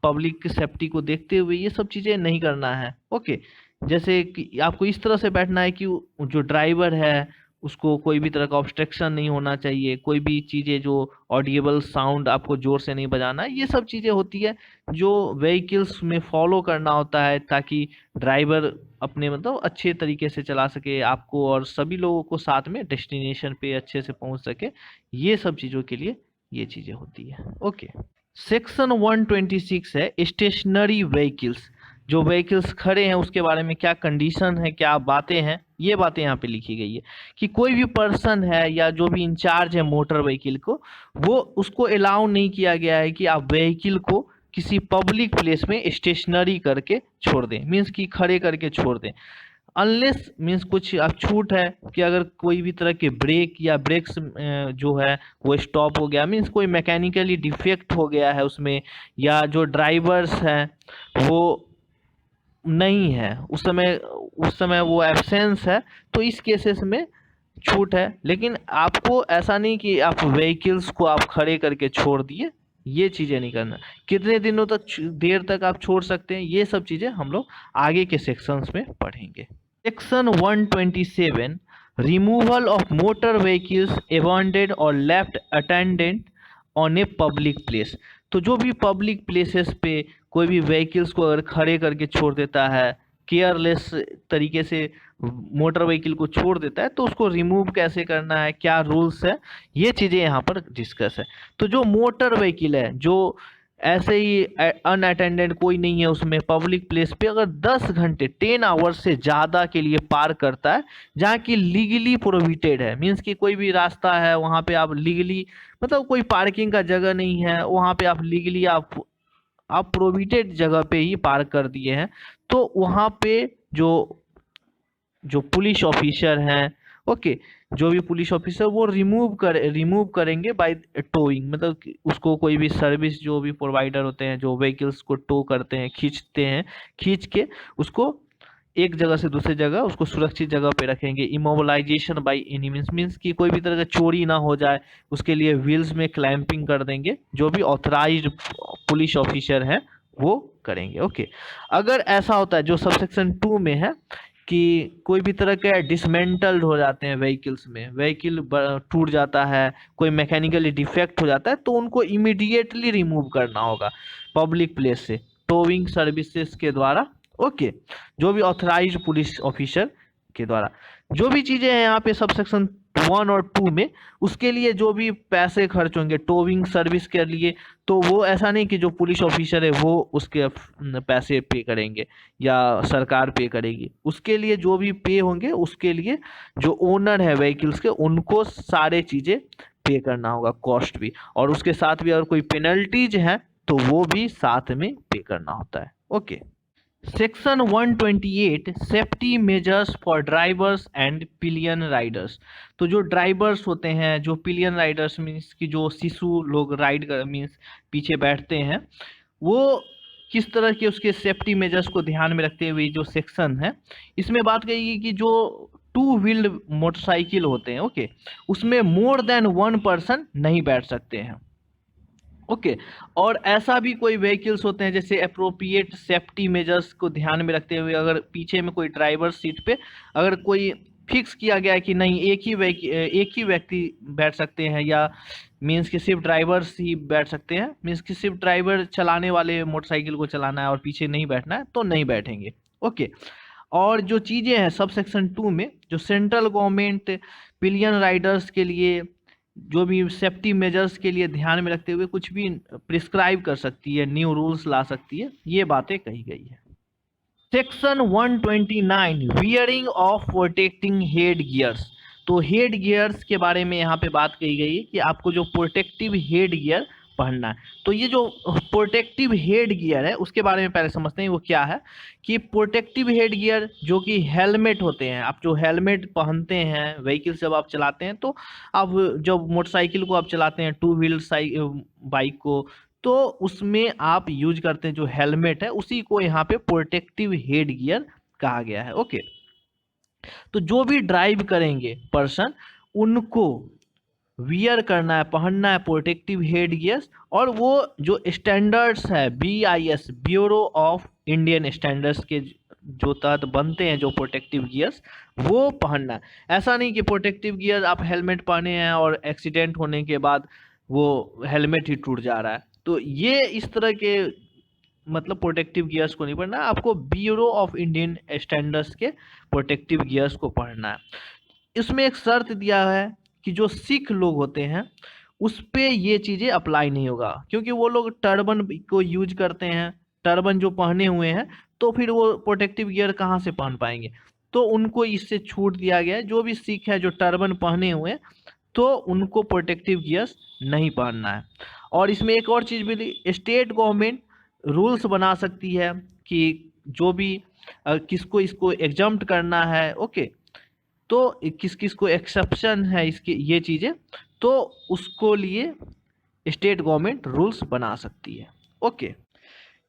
पब्लिक की सेफ्टी को देखते हुए ये सब चीज़ें नहीं करना है। ओके, जैसे कि आपको इस तरह से बैठना है कि जो ड्राइवर है उसको कोई भी तरह का ऑब्स्ट्रक्शन नहीं होना चाहिए, कोई भी चीज़ें जो ऑडिएबल साउंड आपको ज़ोर से नहीं बजाना है, ये सब चीज़ें होती है जो व्हीकल्स में फॉलो करना होता है ताकि ड्राइवर अपने मतलब अच्छे तरीके से चला सके, आपको और सभी लोगों को साथ में डेस्टिनेशन पे अच्छे से पहुंच सके। ये सब चीज़ों के लिए ये चीज़ें होती है। ओके, सेक्शन 126 है स्टेशनरी व्हीकल्स। जो व्हीकल्स खड़े हैं उसके बारे में क्या कंडीशन है, क्या बातें हैं, ये बातें यहाँ पे लिखी गई है कि कोई भी पर्सन है या जो भी इंचार्ज है मोटर व्हीकल को, वो उसको अलाउ नहीं किया गया है कि आप व्हीकल को किसी पब्लिक प्लेस में स्टेशनरी करके छोड़ दें, मीन्स कि खड़े करके छोड़ दें। अनलेस मीन्स कुछ अब छूट है कि अगर कोई भी तरह के ब्रेक या ब्रेक्स जो है वो स्टॉप हो गया, मीन्स कोई मैकेनिकली डिफेक्ट हो गया है उसमें, या जो ड्राइवर्स हैं वो नहीं है उस समय वो एब्सेंस है, तो इस केसेस में छूट है। लेकिन आपको ऐसा नहीं कि आप व्हीकल्स को आप खड़े करके छोड़ दिए, ये चीज़ें नहीं करना। कितने दिनों तक देर तक आप छोड़ सकते हैं, ये सब चीज़ें हम लोग आगे के सेक्शंस में पढ़ेंगे। Section 127 removal of motor vehicles abandoned or left attendant on a public place. तो जो भी पब्लिक प्लेसेस पे कोई भी व्हीकल्स को अगर खड़े करके छोड़ देता है, केयरलेस तरीके से मोटर व्हीकल को छोड़ देता है, तो उसको रिमूव कैसे करना है, क्या रूल्स है, ये चीज़ें यहाँ पर डिस्कस है। तो जो मोटर व्हीकल है जो ऐसे ही अनअटेंडेड कोई नहीं है उसमें पब्लिक प्लेस पे अगर 10 घंटे 10 आवर्स से ज़्यादा के लिए पार्क करता है जहाँ की लीगली प्रोहिबिटेड है, मीन्स कि कोई भी रास्ता है वहाँ पे आप लीगली मतलब कोई पार्किंग का जगह नहीं है वहाँ पे आप लीगली आप प्रोहिबिटेड जगह पे ही पार्क कर दिए हैं, तो वहाँ पे जो पुलिस ऑफिसर हैं, ओके, जो भी पुलिस ऑफिसर वो रिमूव करेंगे बाय टोइंग, मतलब उसको कोई भी सर्विस जो भी प्रोवाइडर होते हैं जो व्हीकल्स को टो करते हैं, खींच के उसको एक जगह से दूसरी जगह उसको सुरक्षित जगह पे रखेंगे। इमोबिलाइजेशन बाय एनी मीन्स कि कोई भी तरह का चोरी ना हो जाए, उसके लिए व्हील्स में क्लैंपिंग कर देंगे, जो भी ऑथराइज्ड पुलिस ऑफिसर हैं वो करेंगे। ओके, अगर ऐसा होता है जो सबसेक्शन 2 में है कि कोई भी तरह के डिसमेंटल्ड हो जाते हैं व्हीकल्स में, व्हीकल टूट जाता है, कोई मैकेनिकली डिफेक्ट हो जाता है, तो उनको इमीडिएटली रिमूव करना होगा पब्लिक प्लेस से टोइंग सर्विसेज के द्वारा। ओके, जो भी ऑथराइज्ड पुलिस ऑफिसर के द्वारा। जो भी चीज़ें हैं यहाँ पे सबसेक्शन 1 और 2 में, उसके लिए जो भी पैसे खर्च होंगे टोविंग सर्विस के लिए, तो वो ऐसा नहीं कि जो पुलिस ऑफिसर है वो उसके पैसे पे करेंगे या सरकार पे करेगी, उसके लिए जो भी पे होंगे उसके लिए जो ओनर है व्हीकल्स के उनको सारे चीज़ें पे करना होगा, कॉस्ट भी, और उसके साथ भी अगर कोई पेनल्टीज है तो वो भी साथ में पे करना होता है। Okay, section 128 safety measures for drivers and pillion Riders. तो जो ड्राइवर्स होते हैं, जो पिलियन राइडर्स मीन्स कि जो शिशु लोग राइड कर मीन्स पीछे बैठते हैं, वो किस तरह के उसके सेफ्टी मेजर्स को ध्यान में रखते हुए जो सेक्शन है, इसमें बात कही कि जो टू व्हील्ड मोटरसाइकिल होते हैं, ओके, उसमें मोर देन वन पर्सन नहीं बैठ सकते हैं। ओके और ऐसा भी कोई व्हीकल्स होते हैं जैसे अप्रोप्रिएट सेफ्टी मेजर्स को ध्यान में रखते हुए, अगर पीछे में कोई ड्राइवर सीट पे अगर कोई फिक्स किया गया है कि नहीं एक ही व्यक्ति बैठ सकते हैं, या मीन्स कि सिर्फ ड्राइवर्स ही बैठ सकते हैं, मीन्स कि सिर्फ ड्राइवर चलाने वाले मोटरसाइकिल को चलाना है और पीछे नहीं बैठना है, तो नहीं बैठेंगे। ओके और जो चीज़ें हैं सब सेक्शन 2 में, जो सेंट्रल गवर्नमेंट पिलियन राइडर्स के लिए जो भी सेफ्टी मेजर्स के लिए ध्यान में रखते हुए कुछ भी प्रिस्क्राइब कर सकती है, न्यू रूल्स ला सकती है, ये बातें कही गई है। Section 129 wearing of protecting head gears. तो हेड गियर्स के बारे में यहाँ पे बात कही गई है कि आपको जो प्रोटेक्टिव हेड गियर पहनना है। तो ये जो प्रोटेक्टिव हेड गियर है उसके बारे में पहले समझते हैं वो क्या है। कि प्रोटेक्टिव हेड गियर जो कि हेलमेट होते हैं, आप जो हेलमेट पहनते हैं व्हीकल जब आप चलाते हैं, तो आप जब मोटरसाइकिल को आप चलाते हैं, टू व्हील बाइक को, तो उसमें आप यूज करते हैं जो हेलमेट है, उसी को यहाँ पे प्रोटेक्टिव हेड गियर कहा गया है। ओके तो जो भी ड्राइव करेंगे पर्सन, उनको वियर करना है, पहनना है प्रोटेक्टिव हेड गियर्स, और वो जो स्टैंडर्ड्स है BIS bureau of Indian standards के जो तहत बनते हैं जो प्रोटेक्टिव गियर्स, वो पहनना है। ऐसा नहीं कि प्रोटेक्टिव गियर आप हेलमेट पहने हैं और एक्सीडेंट होने के बाद वो हेलमेट ही टूट जा रहा है, तो ये इस तरह के मतलब प्रोटेक्टिव गियर्स को नहीं पढ़ना, आपको ब्यूरो ऑफ इंडियन स्टैंडर्ड्स के प्रोटेक्टिव गियर्स को पढ़ना है। इसमें एक शर्त दिया है कि जो सिख लोग होते हैं उस पे ये चीज़ें अप्लाई नहीं होगा, क्योंकि वो लोग टर्बन को यूज करते हैं, टर्बन जो पहने हुए हैं, तो फिर वो प्रोटेक्टिव गियर कहाँ से पहन पाएंगे, तो उनको इससे छूट दिया गया है। जो भी सिख है जो टर्बन पहने हुए हैं, तो उनको प्रोटेक्टिव गियर्स नहीं पहनना है। और इसमें एक और चीज़ भी, स्टेट गवर्नमेंट रूल्स बना सकती है कि जो भी किसको इसको एग्जम्प्ट करना है, ओके, तो किस किस को एक्सेप्शन है इसके ये चीज़ें, तो उसको लिए स्टेट गवर्नमेंट रूल्स बना सकती है। ओके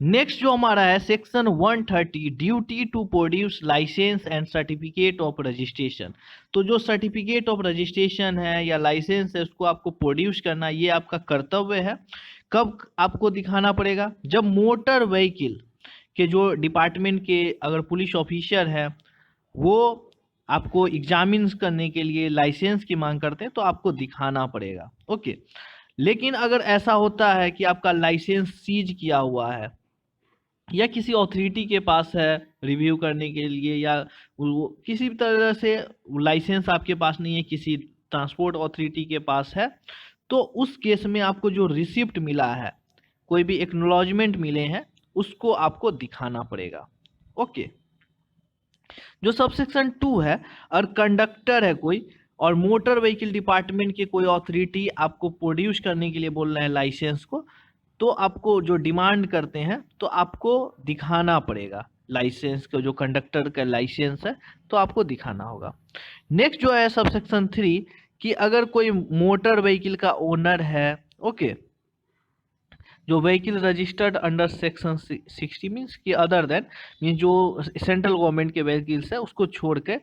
नेक्स्ट जो हमारा है section 130 duty to produce licence and certificate of registration. तो जो सर्टिफिकेट ऑफ रजिस्ट्रेशन है या लाइसेंस है उसको आपको प्रोड्यूस करना, ये आपका कर्तव्य है। कब आपको दिखाना पड़ेगा, जब मोटर व्हीकल के जो डिपार्टमेंट के अगर पुलिस ऑफिसर है वो आपको एग्जामिन करने के लिए लाइसेंस की मांग करते हैं, तो आपको दिखाना पड़ेगा। ओके लेकिन अगर ऐसा होता है कि आपका लाइसेंस सीज किया हुआ है या किसी अथॉरिटी के पास है रिव्यू करने के लिए, या किसी भी तरह से लाइसेंस आपके पास नहीं है, किसी ट्रांसपोर्ट अथॉरिटी के पास है, तो उस केस में आपको जो रिसिप्ट मिला है, कोई भी एक्नॉलेजमेंट मिले हैं, उसको आपको दिखाना पड़ेगा। ओके जो सबसेक्शन 2 है, और कंडक्टर है कोई और मोटर व्हीकल डिपार्टमेंट के कोई अथॉरिटी आपको प्रोड्यूस करने के लिए बोल रहे हैं लाइसेंस को, तो आपको जो डिमांड करते हैं तो आपको दिखाना पड़ेगा लाइसेंस को, जो कंडक्टर का लाइसेंस है तो आपको दिखाना होगा। नेक्स्ट जो है सबसेक्शन 3 कि अगर कोई मोटर व्हीकल का ओनर है, ओके, जो vehicle registered under section 60 means कि अदर देन मीन्स जो सेंट्रल गवर्नमेंट के व्हीकल्स है उसको छोड़ के,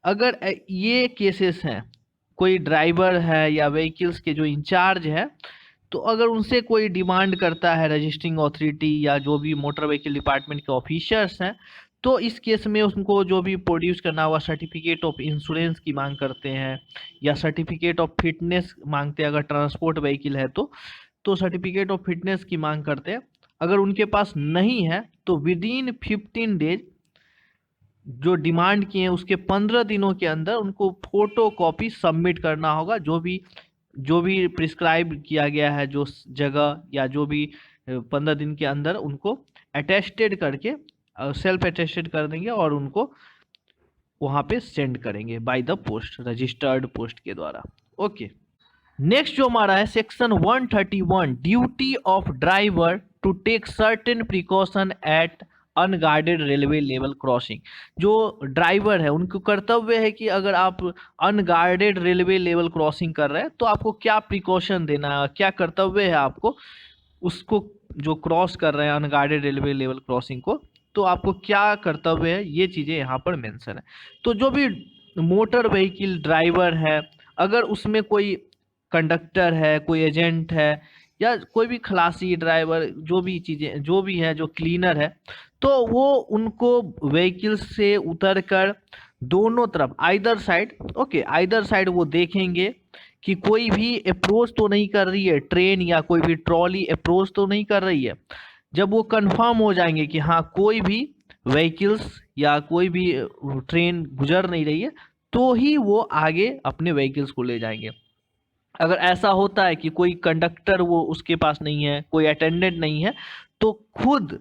अगर ये केसेस हैं, कोई ड्राइवर है या व्हीकल्स के जो इंचार्ज है, तो अगर उनसे कोई डिमांड करता है रजिस्टरिंग अथॉरिटी या जो भी मोटर व्हीकल डिपार्टमेंट के ऑफिसर्स हैं, तो इस केस में उनको जो भी प्रोड्यूस करना होगा, सर्टिफिकेट ऑफ इंश्योरेंस की मांग करते हैं या सर्टिफिकेट ऑफ फिटनेस मांगते हैं, अगर ट्रांसपोर्ट व्हीकल है तो सर्टिफिकेट ऑफ फिटनेस की मांग करते हैं। अगर उनके पास नहीं है तो विदिन 15 डेज जो डिमांड किए हैं उसके 15 दिनों के अंदर उनको फोटो कॉपी सबमिट करना होगा, जो भी प्रिस्क्राइब किया गया है जो जगह, या जो भी 15 दिन के अंदर उनको अटेस्टेड करके सेल्फ अटेस्टेड कर देंगे और उनको वहाँ पे सेंड करेंगे by the post, registered post के द्वारा। ओके नेक्स्ट जो हमारा है section 131 duty of driver to take certain precaution at unguarded railway level crossing. जो ड्राइवर है उनको कर्तव्य है कि अगर आप अनगार्डेड रेलवे लेवल क्रॉसिंग कर रहे हैं तो आपको क्या प्रिकॉशन देना है, क्या कर्तव्य है आपको उसको, जो क्रॉस कर रहे हैं अनगार्डेड रेलवे लेवल क्रॉसिंग को, तो आपको क्या कर्तव्य है, ये चीज़ें यहाँ पर मेंशन है। तो जो भी मोटर व्हीकल ड्राइवर है, अगर उसमें कोई कंडक्टर है, कोई एजेंट है, या कोई भी खलासी ड्राइवर, जो भी चीज़ें जो भी है, जो क्लीनर है, तो वो उनको व्हीकल से उतरकर दोनों तरफ either side, okay, either side वो देखेंगे कि कोई भी अप्रोच तो नहीं कर रही है, ट्रेन या कोई भी ट्रॉली अप्रोच तो नहीं कर रही है। जब वो कंफर्म हो जाएंगे कि हाँ कोई भी व्हीकल्स या कोई भी ट्रेन गुजर नहीं रही है, तो ही वो आगे अपने व्हीकल्स को ले जाएंगे। अगर ऐसा होता है कि कोई कंडक्टर वो उसके पास नहीं है, कोई अटेंडेंट नहीं है, तो खुद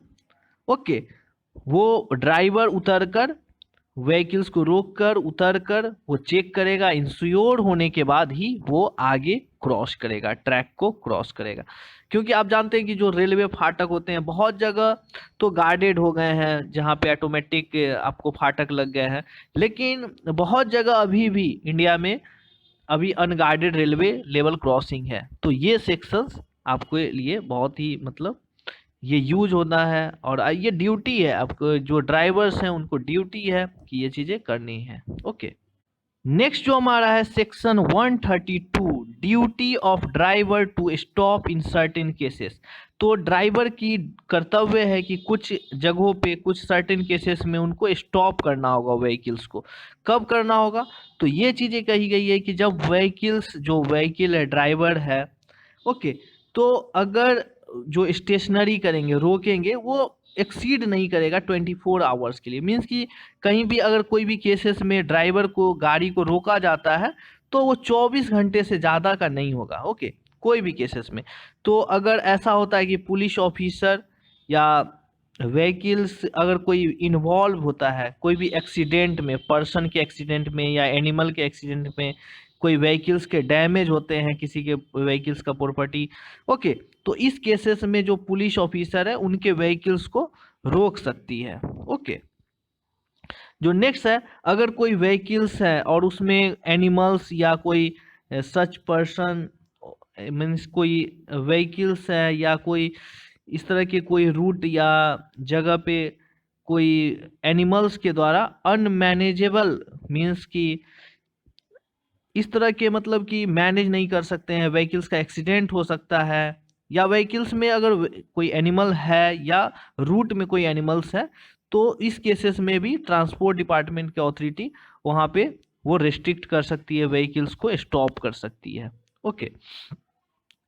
ओके वो ड्राइवर उतरकर व्हीकल्स को रोककर उतरकर वो चेक करेगा, इंश्योर होने के बाद ही वो आगे क्रॉस करेगा, ट्रैक को क्रॉस करेगा। क्योंकि आप जानते हैं कि जो रेलवे फाटक होते हैं बहुत जगह तो गार्डेड हो गए हैं, जहाँ पे ऑटोमेटिक आपको फाटक लग गए हैं, लेकिन बहुत जगह अभी भी इंडिया में अभी अनगार्डेड रेलवे लेवल क्रॉसिंग है। तो ये सेक्शंस आपके लिए बहुत ही मतलब ये यूज होना है, और ये ड्यूटी है आपको, जो ड्राइवर्स हैं उनको ड्यूटी है कि ये चीज़ें करनी है। ओके, नेक्स्ट जो हमारा है section 132, duty of driver to stop in certain cases. तो ड्राइवर की कर्तव्य है कि कुछ जगहों पे, कुछ सर्टेन केसेस में उनको स्टॉप करना होगा व्हीकल्स को। कब करना होगा? तो ये चीज़ें कही गई है कि जब व्हीकल्स, जो व्हीकल है, ड्राइवर है, ओके, तो अगर जो स्टेशनरी करेंगे, रोकेंगे, वो एक्सीड नहीं करेगा 24 आवर्स के लिए। मीन्स कि कहीं भी अगर कोई भी केसेस में ड्राइवर को, गाड़ी को रोका जाता है तो वो 24 घंटे से ज़्यादा का नहीं होगा। ओके, कोई भी केसेस में। तो अगर ऐसा होता है कि पुलिस ऑफिसर या व्हीकल्स अगर कोई इन्वॉल्व होता है कोई भी एक्सीडेंट में, पर्सन के एक्सीडेंट में या एनिमल के एक्सीडेंट में, कोई व्हीकल्स के डैमेज होते हैं, किसी के व्हीकल्स का प्रॉपर्टी, ओके, तो इस केसेस में जो पुलिस ऑफिसर है उनके व्हीकल्स को रोक सकती है। ओके, जो नेक्स्ट है, अगर कोई व्हीकल्स है और उसमें एनिमल्स या कोई सच पर्सन, मीन्स कोई व्हीकल्स है या कोई इस तरह के कोई रूट या जगह पे कोई एनिमल्स के द्वारा अनमैनेजेबल, मीन्स कि इस तरह के मतलब कि मैनेज नहीं कर सकते हैं, व्हीकल्स का एक्सीडेंट हो सकता है, या व्हीकल्स में अगर कोई एनिमल है या रूट में कोई एनिमल्स है, तो इस केसेस में भी ट्रांसपोर्ट डिपार्टमेंट की अथॉरिटी वहाँ पे वो रिस्ट्रिक्ट कर सकती है, व्हीकल्स को स्टॉप कर सकती है। ओके,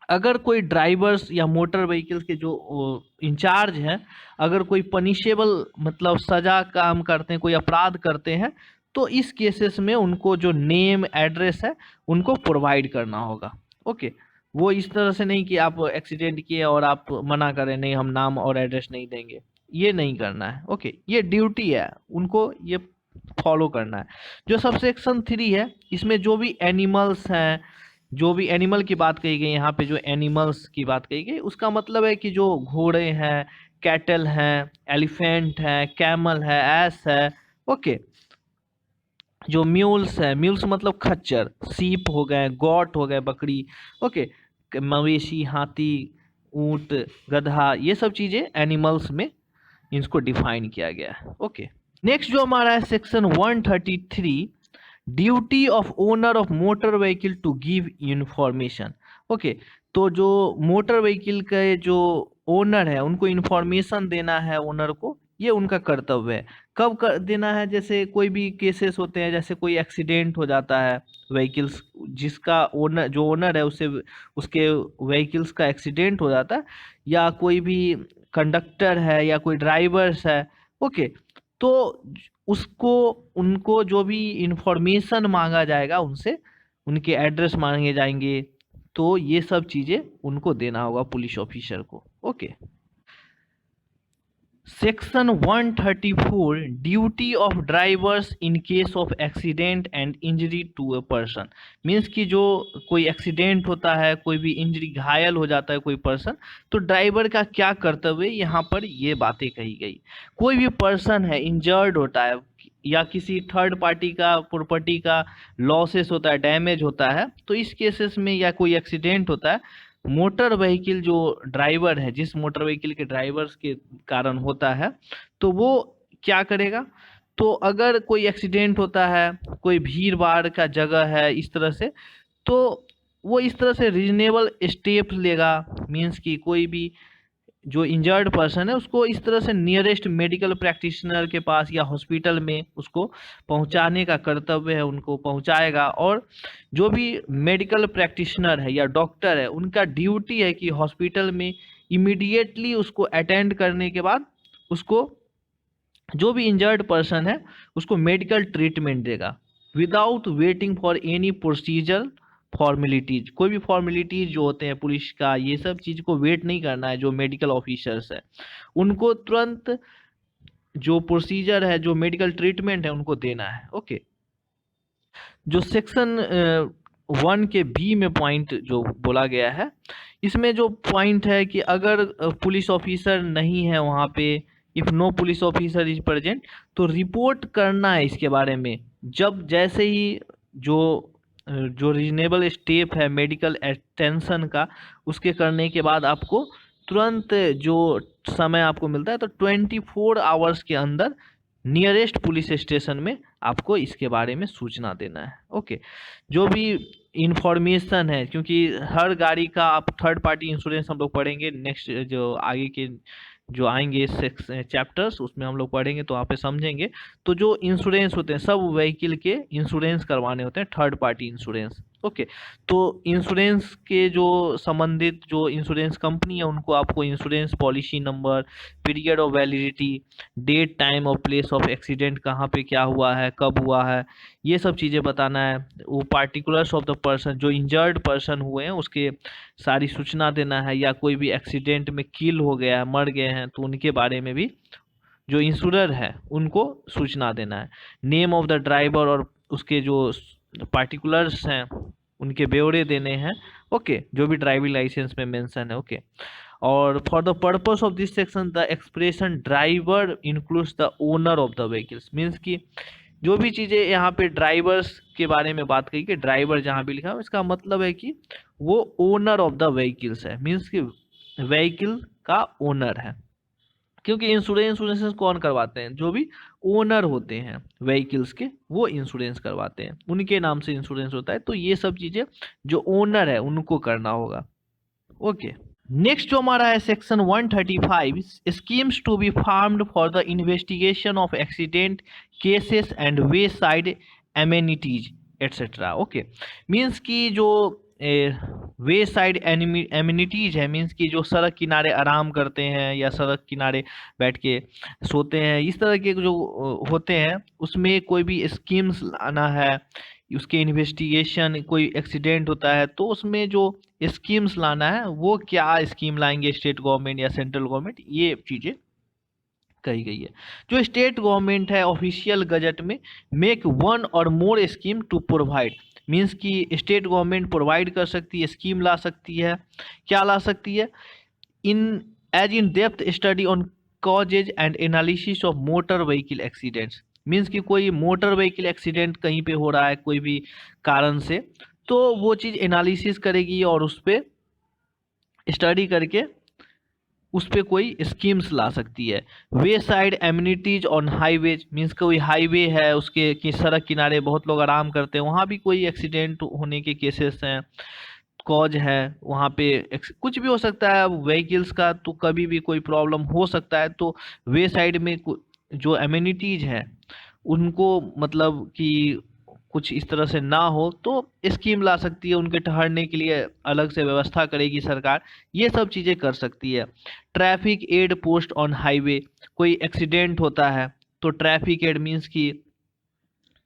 अगर कोई ड्राइवर्स या मोटर व्हीकल्स के जो इंचार्ज हैं, अगर कोई पनिशेबल मतलब सजा काम करते हैं, कोई अपराध करते हैं, तो इस केसेस में उनको जो नेम एड्रेस है उनको प्रोवाइड करना होगा। ओके, वो इस तरह से नहीं कि आप एक्सीडेंट किए और आप मना करें नहीं हम नाम और एड्रेस नहीं देंगे, ये नहीं करना है। ओके, ये ड्यूटी है, उनको ये फॉलो करना है। जो सब सेक्शन 3 है, इसमें जो भी एनिमल्स हैं, जो भी एनिमल की बात कही गई, यहाँ पे जो एनिमल्स की बात कही गई उसका मतलब है कि जो घोड़े हैं, कैटल हैं, एलिफेंट है, कैमल है, एस है, ओके, जो म्यूल्स है, म्यूल्स मतलब खच्चर, सीप हो गए, गॉट हो गए, बकरी, ओके, मवेशी, हाथी, ऊंट, गधा, ये सब चीजें एनिमल्स में इसको डिफाइन किया गया है। ओके, नेक्स्ट जो हमारा है section 133, duty of owner of motor vehicle to give information. Okay, तो जो मोटर व्हीकल के जो ओनर है उनको इंफॉर्मेशन देना है, ओनर को, ये उनका कर्तव्य है। कब कर देना है? जैसे कोई भी केसेस होते हैं, जैसे कोई एक्सीडेंट हो जाता है व्हीकल्स, जिसका ओनर, जो ओनर है उसे, उसके व्हीकल्स का एक्सीडेंट हो जाता है, या कोई भी कंडक्टर है या कोई ड्राइवर्स है, ओके, तो उसको, उनको जो भी इंफॉर्मेशन मांगा जाएगा उनसे, उनके एड्रेस मांगे जाएंगे, तो ये सब चीज़ें उनको देना होगा पुलिस ऑफिसर को। Okay, section 134 duty of drivers in case of accident and injury to a person. Means कि जो कोई एक्सीडेंट होता है, कोई भी इंजरी, घायल हो जाता है कोई पर्सन, तो ड्राइवर का क्या कर्तव्य, यहाँ पर ये बातें कही गई। कोई भी पर्सन है इंजर्ड होता है या किसी थर्ड पार्टी का प्रॉपर्टी का लॉसेस होता है, डैमेज होता है, तो इस केसेस में या कोई एक्सीडेंट होता है, मोटर व्हीकल जो ड्राइवर है, जिस मोटर व्हीकल के ड्राइवर्स के कारण होता है, तो वो क्या करेगा, तो अगर कोई एक्सीडेंट होता है, कोई भीड़ भाड़ का जगह है इस तरह से, तो वो इस तरह से रीजनेबल स्टेप लेगा। मीन्स कि कोई भी जो इंजर्ड पर्सन है उसको इस तरह से नियरेस्ट मेडिकल प्रैक्टिशनर के पास या हॉस्पिटल में उसको पहुंचाने का कर्तव्य है, उनको पहुंचाएगा। और जो भी मेडिकल प्रैक्टिशनर है या डॉक्टर है, उनका ड्यूटी है कि हॉस्पिटल में इमीडिएटली उसको अटेंड करने के बाद उसको, जो भी इंजर्ड पर्सन है, उसको मेडिकल ट्रीटमेंट देगा without waiting for any procedure formalities. कोई भी फॉर्मेलिटीज जो होते हैं पुलिस का, ये सब चीज को वेट नहीं करना है। जो मेडिकल ऑफिसर्स है उनको तुरंत जो प्रोसीजर है, जो मेडिकल ट्रीटमेंट है, उनको देना है। ओके, जो सेक्शन 1 के बी में पॉइंट जो बोला गया है, इसमें जो पॉइंट है कि अगर पुलिस ऑफिसर नहीं है वहाँ पे, if no police officer is present, तो रिपोर्ट करना है इसके बारे में। जब जैसे ही जो रीजनेबल स्टेप है मेडिकल अटेंशन का, उसके करने के बाद आपको तुरंत जो समय आपको मिलता है, तो 24 आवर्स के अंदर नियरेस्ट पुलिस स्टेशन में आपको इसके बारे में सूचना देना है। ओके, जो भी इंफॉर्मेशन है, क्योंकि हर गाड़ी का आप थर्ड पार्टी इंश्योरेंस हम लोग पढ़ेंगे नेक्स्ट जो आगे के जो आएंगे चैप्टर्स, उसमें हम लोग पढ़ेंगे तो वहाँ पे समझेंगे। तो जो इंश्योरेंस होते हैं, सब व्हीकल के इंश्योरेंस करवाने होते हैं, थर्ड पार्टी इंश्योरेंस। ओके, तो इंश्योरेंस के जो संबंधित जो इंश्योरेंस कंपनी है, उनको आपको insurance policy number, period of validity, date, time और प्लेस ऑफ एक्सीडेंट, कहाँ पे क्या हुआ है, कब हुआ है, ये सब चीज़ें बताना है। वो पार्टिकुलर्स ऑफ द पर्सन, जो इंजर्ड पर्सन हुए हैं उसके सारी सूचना देना है, या कोई भी एक्सीडेंट में किल हो गया है, मर गए हैं, तो उनके बारे में भी जो इंश्योरर है उनको सूचना देना है। नेम ऑफ द ड्राइवर और उसके जो पार्टिकुलर्स हैं उनके ब्यौरे देने हैं। ओके, जो भी ड्राइविंग लाइसेंस में मेंशन है। ओके, और for the purpose of this section the expression driver includes the owner of the vehicles. Means कि जो भी चीज़ें यहाँ पे ड्राइवर्स के बारे में बात की कि ड्राइवर जहाँ भी लिखा है, इसका मतलब है कि वो ओनर ऑफ द व्हीकल्स है। मीन्स कि व्हीकल का ओनर है, क्योंकि इंश्योरेंस कौन करवाते हैं, जो भी ओनर होते हैं व्हीकल्स के, वो इंश्योरेंस करवाते हैं, उनके नाम से इंश्योरेंस होता है। तो ये सब चीज़ें जो ओनर है उनको करना होगा। ओके, नेक्स्ट जो हमारा है section 135 schemes to be framed for the investigation of accident cases and way side amenities etcetera. Okay, means की जो वे साइड एमिनिटीज है, मीन्स कि जो सड़क किनारे आराम करते हैं या सड़क किनारे बैठ के सोते हैं, इस तरह के जो होते हैं, उसमें कोई भी स्कीम्स लाना है, उसके इन्वेस्टिगेशन, कोई एक्सीडेंट होता है तो उसमें जो स्कीम्स लाना है, वो क्या स्कीम लाएंगे स्टेट गवर्नमेंट या सेंट्रल गवर्नमेंट, ये चीज़ें कही गई है। जो स्टेट गवर्नमेंट है ऑफिशियल गजट में मेक वन और मोर स्कीम टू प्रोवाइड, मीन्स कि स्टेट गवर्नमेंट प्रोवाइड कर सकती है, स्कीम ला सकती है। क्या ला सकती है? In depth study on causes and analysis of motor vehicle accidents. Means कि कोई मोटर व्हीकल एक्सीडेंट कहीं पे हो रहा है कोई भी कारण से, तो वो चीज़ एनालिसिस करेगी और उस पर स्टडी करके उस पर कोई स्कीम्स ला सकती है। Way side amenities on highways, means कोई हाईवे है उसके की सड़क किनारे बहुत लोग आराम करते हैं, वहाँ भी कोई एक्सीडेंट होने के केसेस हैं, कॉज है वहाँ पे कुछ भी हो सकता है व्हीकल्स का, तो कभी भी कोई प्रॉब्लम हो सकता है। तो वे साइड में जो एमिनिटीज है उनको मतलब कि कुछ इस तरह से ना हो, तो स्कीम ला सकती है, उनके ठहरने के लिए अलग से व्यवस्था करेगी सरकार, ये सब चीज़ें कर सकती है। Traffic aid post on highway, कोई एक्सीडेंट होता है तो ट्रैफिक एड मीन्स की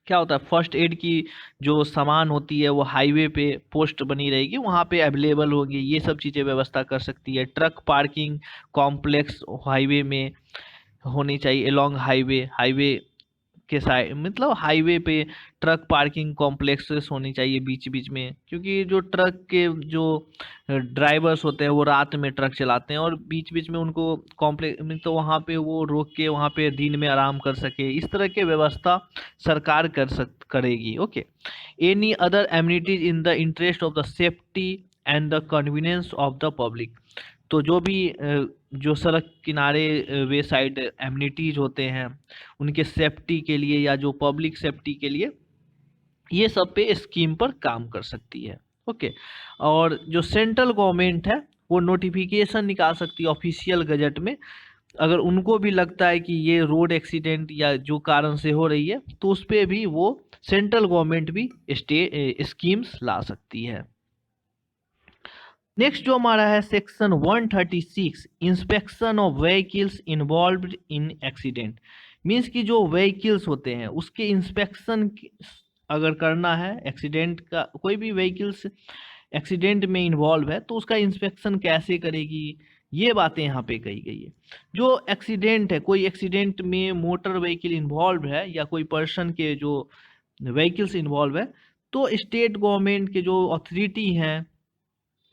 क्या होता है, फर्स्ट एड की जो सामान होती है वो हाईवे पे पोस्ट बनी रहेगी, वहाँ पे अवेलेबल होगी, ये सब चीज़ें व्यवस्था कर सकती है। ट्रक पार्किंग कॉम्प्लेक्स हाईवे में, होनी चाहिए अलोंग हाईवे, हाईवे के साइड मतलब हाईवे पे ट्रक पार्किंग कॉम्प्लेक्सेस होनी चाहिए बीच बीच में, क्योंकि जो ट्रक के जो ड्राइवर्स होते हैं वो रात में ट्रक चलाते हैं और बीच बीच में उनको कॉम्प्लेक्स तो वहाँ पे वो रोक के वहाँ पे दिन में आराम कर सके, इस तरह की व्यवस्था सरकार करेगी। Okay, any other amenities in the interest of the safety and the convenience of the public. तो जो भी जो सड़क किनारे वे साइड एमिनिटीज होते हैं उनके सेफ्टी के लिए या जो पब्लिक सेफ्टी के लिए, ये सब पे स्कीम पर काम कर सकती है। ओके, और जो सेंट्रल गवर्नमेंट है वो नोटिफिकेशन निकाल सकती है ऑफिशियल गजट में, अगर उनको भी लगता है कि ये रोड एक्सीडेंट या जो कारण से हो रही है तो उस पर भी वो सेंट्रल गवर्नमेंट भी स्कीम्स ला सकती है। नेक्स्ट जो हमारा है section 136, inspection of vehicles involved in accident. Means कि जो व्हीकल्स होते हैं उसके इंस्पेक्शन अगर करना है, एक्सीडेंट का कोई भी व्हीकल्स एक्सीडेंट में इन्वॉल्व है तो उसका इंस्पेक्शन कैसे करेगी, ये बातें यहाँ पे कही गई है। जो एक्सीडेंट है, कोई एक्सीडेंट में मोटर व्हीकल इन्वॉल्व है या कोई पर्सन के जो व्हीकल्स इन्वॉल्व है, तो स्टेट गवर्नमेंट के जो अथॉरिटी हैं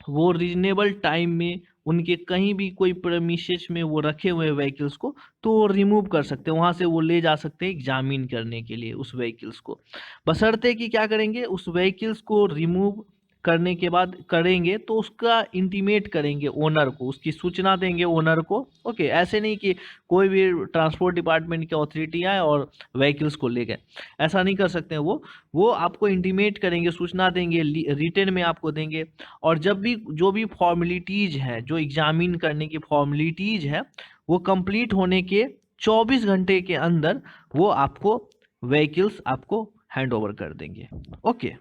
वो रीजनेबल टाइम में उनके कहीं भी कोई प्रेमिसेस में वो रखे हुए व्हीकल्स को तो वो रिमूव कर सकते हैं, वहाँ से वो ले जा सकते हैं एग्जामिन करने के लिए उस व्हीकल्स को, बशर्ते कि क्या करेंगे, उस व्हीकल्स को रिमूव करने के बाद करेंगे तो उसका इंटीमेट करेंगे ओनर को, उसकी सूचना देंगे ओनर को। ओके, ऐसे नहीं कि कोई भी ट्रांसपोर्ट डिपार्टमेंट की अथॉरिटी आए और व्हीकल्स को ले गए, ऐसा नहीं कर सकते हैं वो आपको इंटीमेट करेंगे, सूचना देंगे, रिटन में आपको देंगे। और जब भी जो भी फॉर्मेलिटीज है, जो एग्जामिन करने की फॉर्मेलिटीज है, वो कंप्लीट होने के 24 घंटे के अंदर वो आपको व्हीकल्स आपको हैंड ओवर कर देंगे। ओके,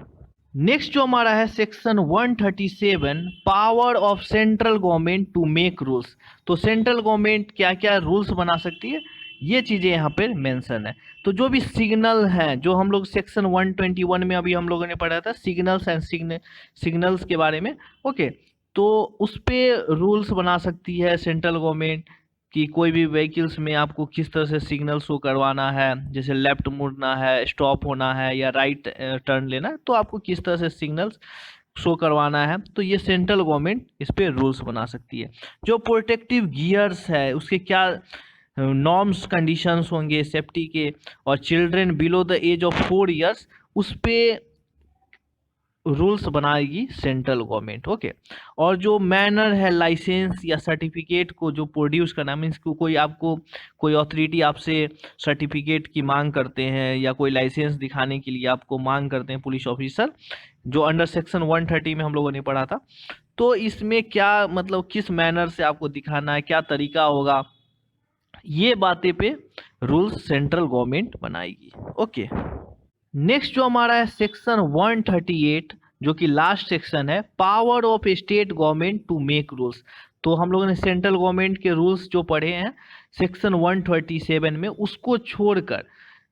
नेक्स्ट जो हमारा है section 137, power of central government to make rules. तो सेंट्रल गवर्नमेंट क्या क्या रूल्स बना सकती है, ये चीजें यहाँ पे मेंशन है। तो जो भी सिग्नल हैं, जो हम लोग सेक्शन 121 में अभी हम लोगों ने पढ़ा था सिग्नल्स एंड सिग्नल्स के बारे में। ओके, तो उस पे रूल्स बना सकती है सेंट्रल गवर्नमेंट कि कोई भी व्हीकल्स में आपको किस तरह से सिग्नल शो करवाना है, जैसे लेफ्ट मुड़ना है, स्टॉप होना है या राइट टर्न लेना है, तो आपको किस तरह से सिग्नल्स शो करवाना है, तो ये सेंट्रल गवर्नमेंट इस पे रूल्स बना सकती है। जो प्रोटेक्टिव गियर्स है उसके क्या नॉर्म्स कंडीशंस होंगे सेफ्टी के, और children below the age of 4 years उस पे रूल्स बनाएगी सेंट्रल गवर्नमेंट। ओके, और जो मैनर है लाइसेंस या सर्टिफिकेट को जो प्रोड्यूस करना, मीन्स कोई आपको कोई अथॉरिटी आपसे सर्टिफिकेट की मांग करते हैं या कोई लाइसेंस दिखाने के लिए आपको मांग करते हैं पुलिस ऑफिसर, जो अंडर सेक्शन 130 में हम लोगों ने पढ़ा था, तो इसमें क्या मतलब किस मैनर से आपको दिखाना है, क्या तरीका होगा, ये बातें पे रूल्स सेंट्रल गवर्नमेंट बनाएगी। ओके, नेक्स्ट जो हमारा है सेक्शन 138 जो कि लास्ट सेक्शन है, power of state government to make rules. तो हम लोगों ने सेंट्रल गवर्नमेंट के रूल्स जो पढ़े हैं सेक्शन 137 में, उसको छोड़कर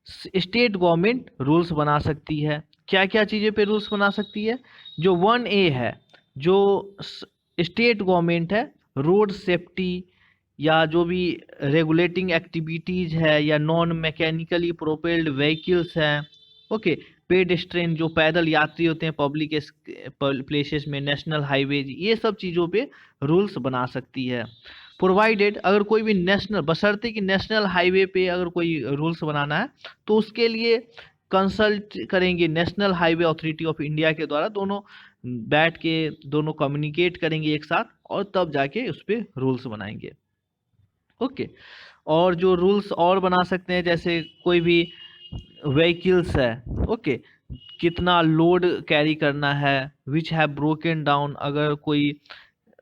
स्टेट गवर्नमेंट रूल्स बना सकती है। क्या क्या चीज़ें पे रूल्स बना सकती है, जो 1A है, जो स्टेट गवर्नमेंट है रोड सेफ्टी या जो भी रेगुलेटिंग एक्टिविटीज़ है या नॉन मैकेनिकली प्रोपेल्ड व्हीकल्स हैं, ओके, पेडेस्ट्रियन जो पैदल यात्री होते हैं पब्लिक प्लेसेस में, नेशनल हाईवे, ये सब चीज़ों पे रूल्स बना सकती है। प्रोवाइडेड, अगर कोई भी नेशनल, बशर्ते कि नेशनल हाईवे पे अगर कोई रूल्स बनाना है तो उसके लिए कंसल्ट करेंगे national highway authority of India के द्वारा, दोनों बैठ के दोनों कम्युनिकेट करेंगे एक साथ और तब जाके उस पर रूल्स बनाएंगे। ओके, और जो रूल्स और बना सकते हैं, जैसे कोई भी व्हीकल्स है, ओके, कितना लोड कैरी करना है, विच हैव ब्रोकन डाउन, अगर कोई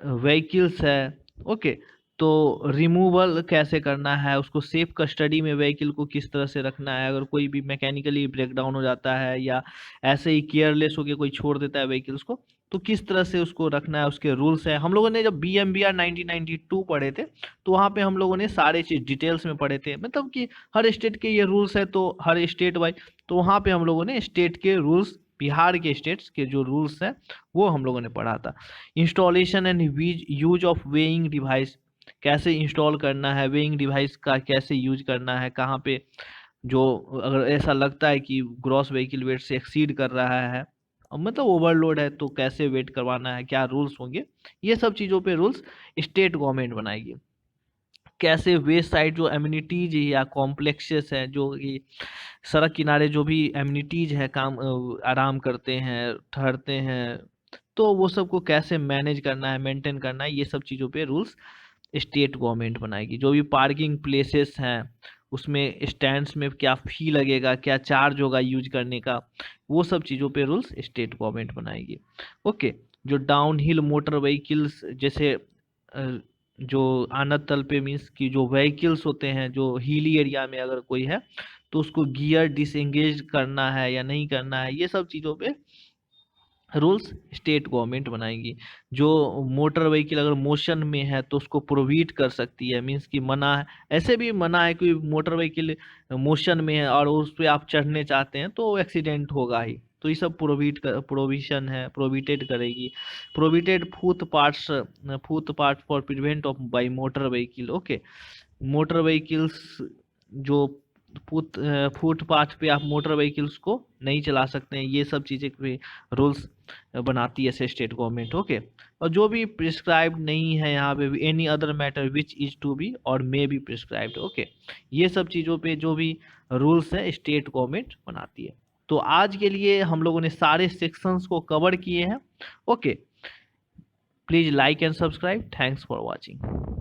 व्हीकल्स है, ओके, तो रिमूवल कैसे करना है, उसको सेफ कस्टडी में व्हीकल को किस तरह से रखना है, अगर कोई भी मैकेनिकली ब्रेक डाउन हो जाता है या ऐसे ही केयरलेस होकर कोई छोड़ देता है व्हीकल्स को, तो किस तरह से उसको रखना है, उसके रूल्स हैं। हम लोगों ने जब BMBR 1992 पढ़े थे तो वहाँ पे हम लोगों ने सारे चीज़ डिटेल्स में पढ़े थे, मतलब कि हर स्टेट के ये रूल्स है, तो हर स्टेट वाइज, तो वहाँ पे हम लोगों ने स्टेट के रूल्स, बिहार के स्टेट्स के जो रूल्स हैं वो हम लोगों ने पढ़ा था। Installation and use of weighing device, कैसे इंस्टॉल करना है, वेइंग डिवाइस का कैसे यूज करना है, कहाँ पे जो अगर ऐसा लगता है कि ग्रॉस व्हीकल वेट से एक्सीड कर रहा है, मतलब ओवरलोड है, तो कैसे वेट करवाना है, क्या रूल्स होंगे, ये सब चीज़ों पे रूल्स स्टेट गवर्नमेंट बनाएगी। कैसे वेस्ट साइड जो एम्यूनिटीज या कॉम्प्लेक्सेस हैं, जो कि सड़क किनारे जो भी एम्यूनिटीज है, काम आराम करते हैं, ठहरते हैं, तो वो सबको कैसे मैनेज करना है, मेंटेन करना है, ये सब चीज़ों पे रूल्स स्टेट गवर्नमेंट बनाएगी। जो भी पार्किंग प्लेसेस हैं, उसमें स्टैंड्स में क्या फी लगेगा, क्या चार्ज होगा यूज करने का, वो सब चीज़ों पे रूल्स स्टेट गवर्नमेंट बनाएगी। ओके। जो डाउन हिल मोटर व्हीकल्स, जैसे जो आनत तल पे मीन्स कि जो व्हीकल्स होते हैं जो हिली एरिया में अगर कोई है, तो उसको गियर डिसएंगेज करना है या नहीं करना है, ये सब चीज़ों पे रूल्स स्टेट गवर्नमेंट बनाएगी। जो मोटर व्हीकल अगर मोशन में है तो उसको प्रोहिबिट कर सकती है, मीन्स कि मना है, ऐसे भी मना है कि मोटर व्हीकल मोशन में है और उस पर आप चढ़ने चाहते हैं तो एक्सीडेंट होगा ही, तो ये सब प्रोविशन है, प्रोहिबिटेड करेगी। Prohibited foot part for prevent of by motor vehicle. Okay. Motor vehicles जो फुटपाथ पे आप मोटर व्हीकल्स को नहीं चला सकते हैं, ये सब चीज़ें पे रूल्स बनाती है स्टेट गवर्नमेंट। ओके। और जो भी प्रिस्क्राइब्ड नहीं है यहाँ पे, any other matter which is to be or may be prescribed. Okay. ये सब चीज़ों पे जो भी रूल्स है स्टेट गवर्नमेंट बनाती है। तो आज के लिए हम लोगों ने सारे सेक्शंस को कवर किए हैं। Okay. Please like and subscribe. Thanks for watching.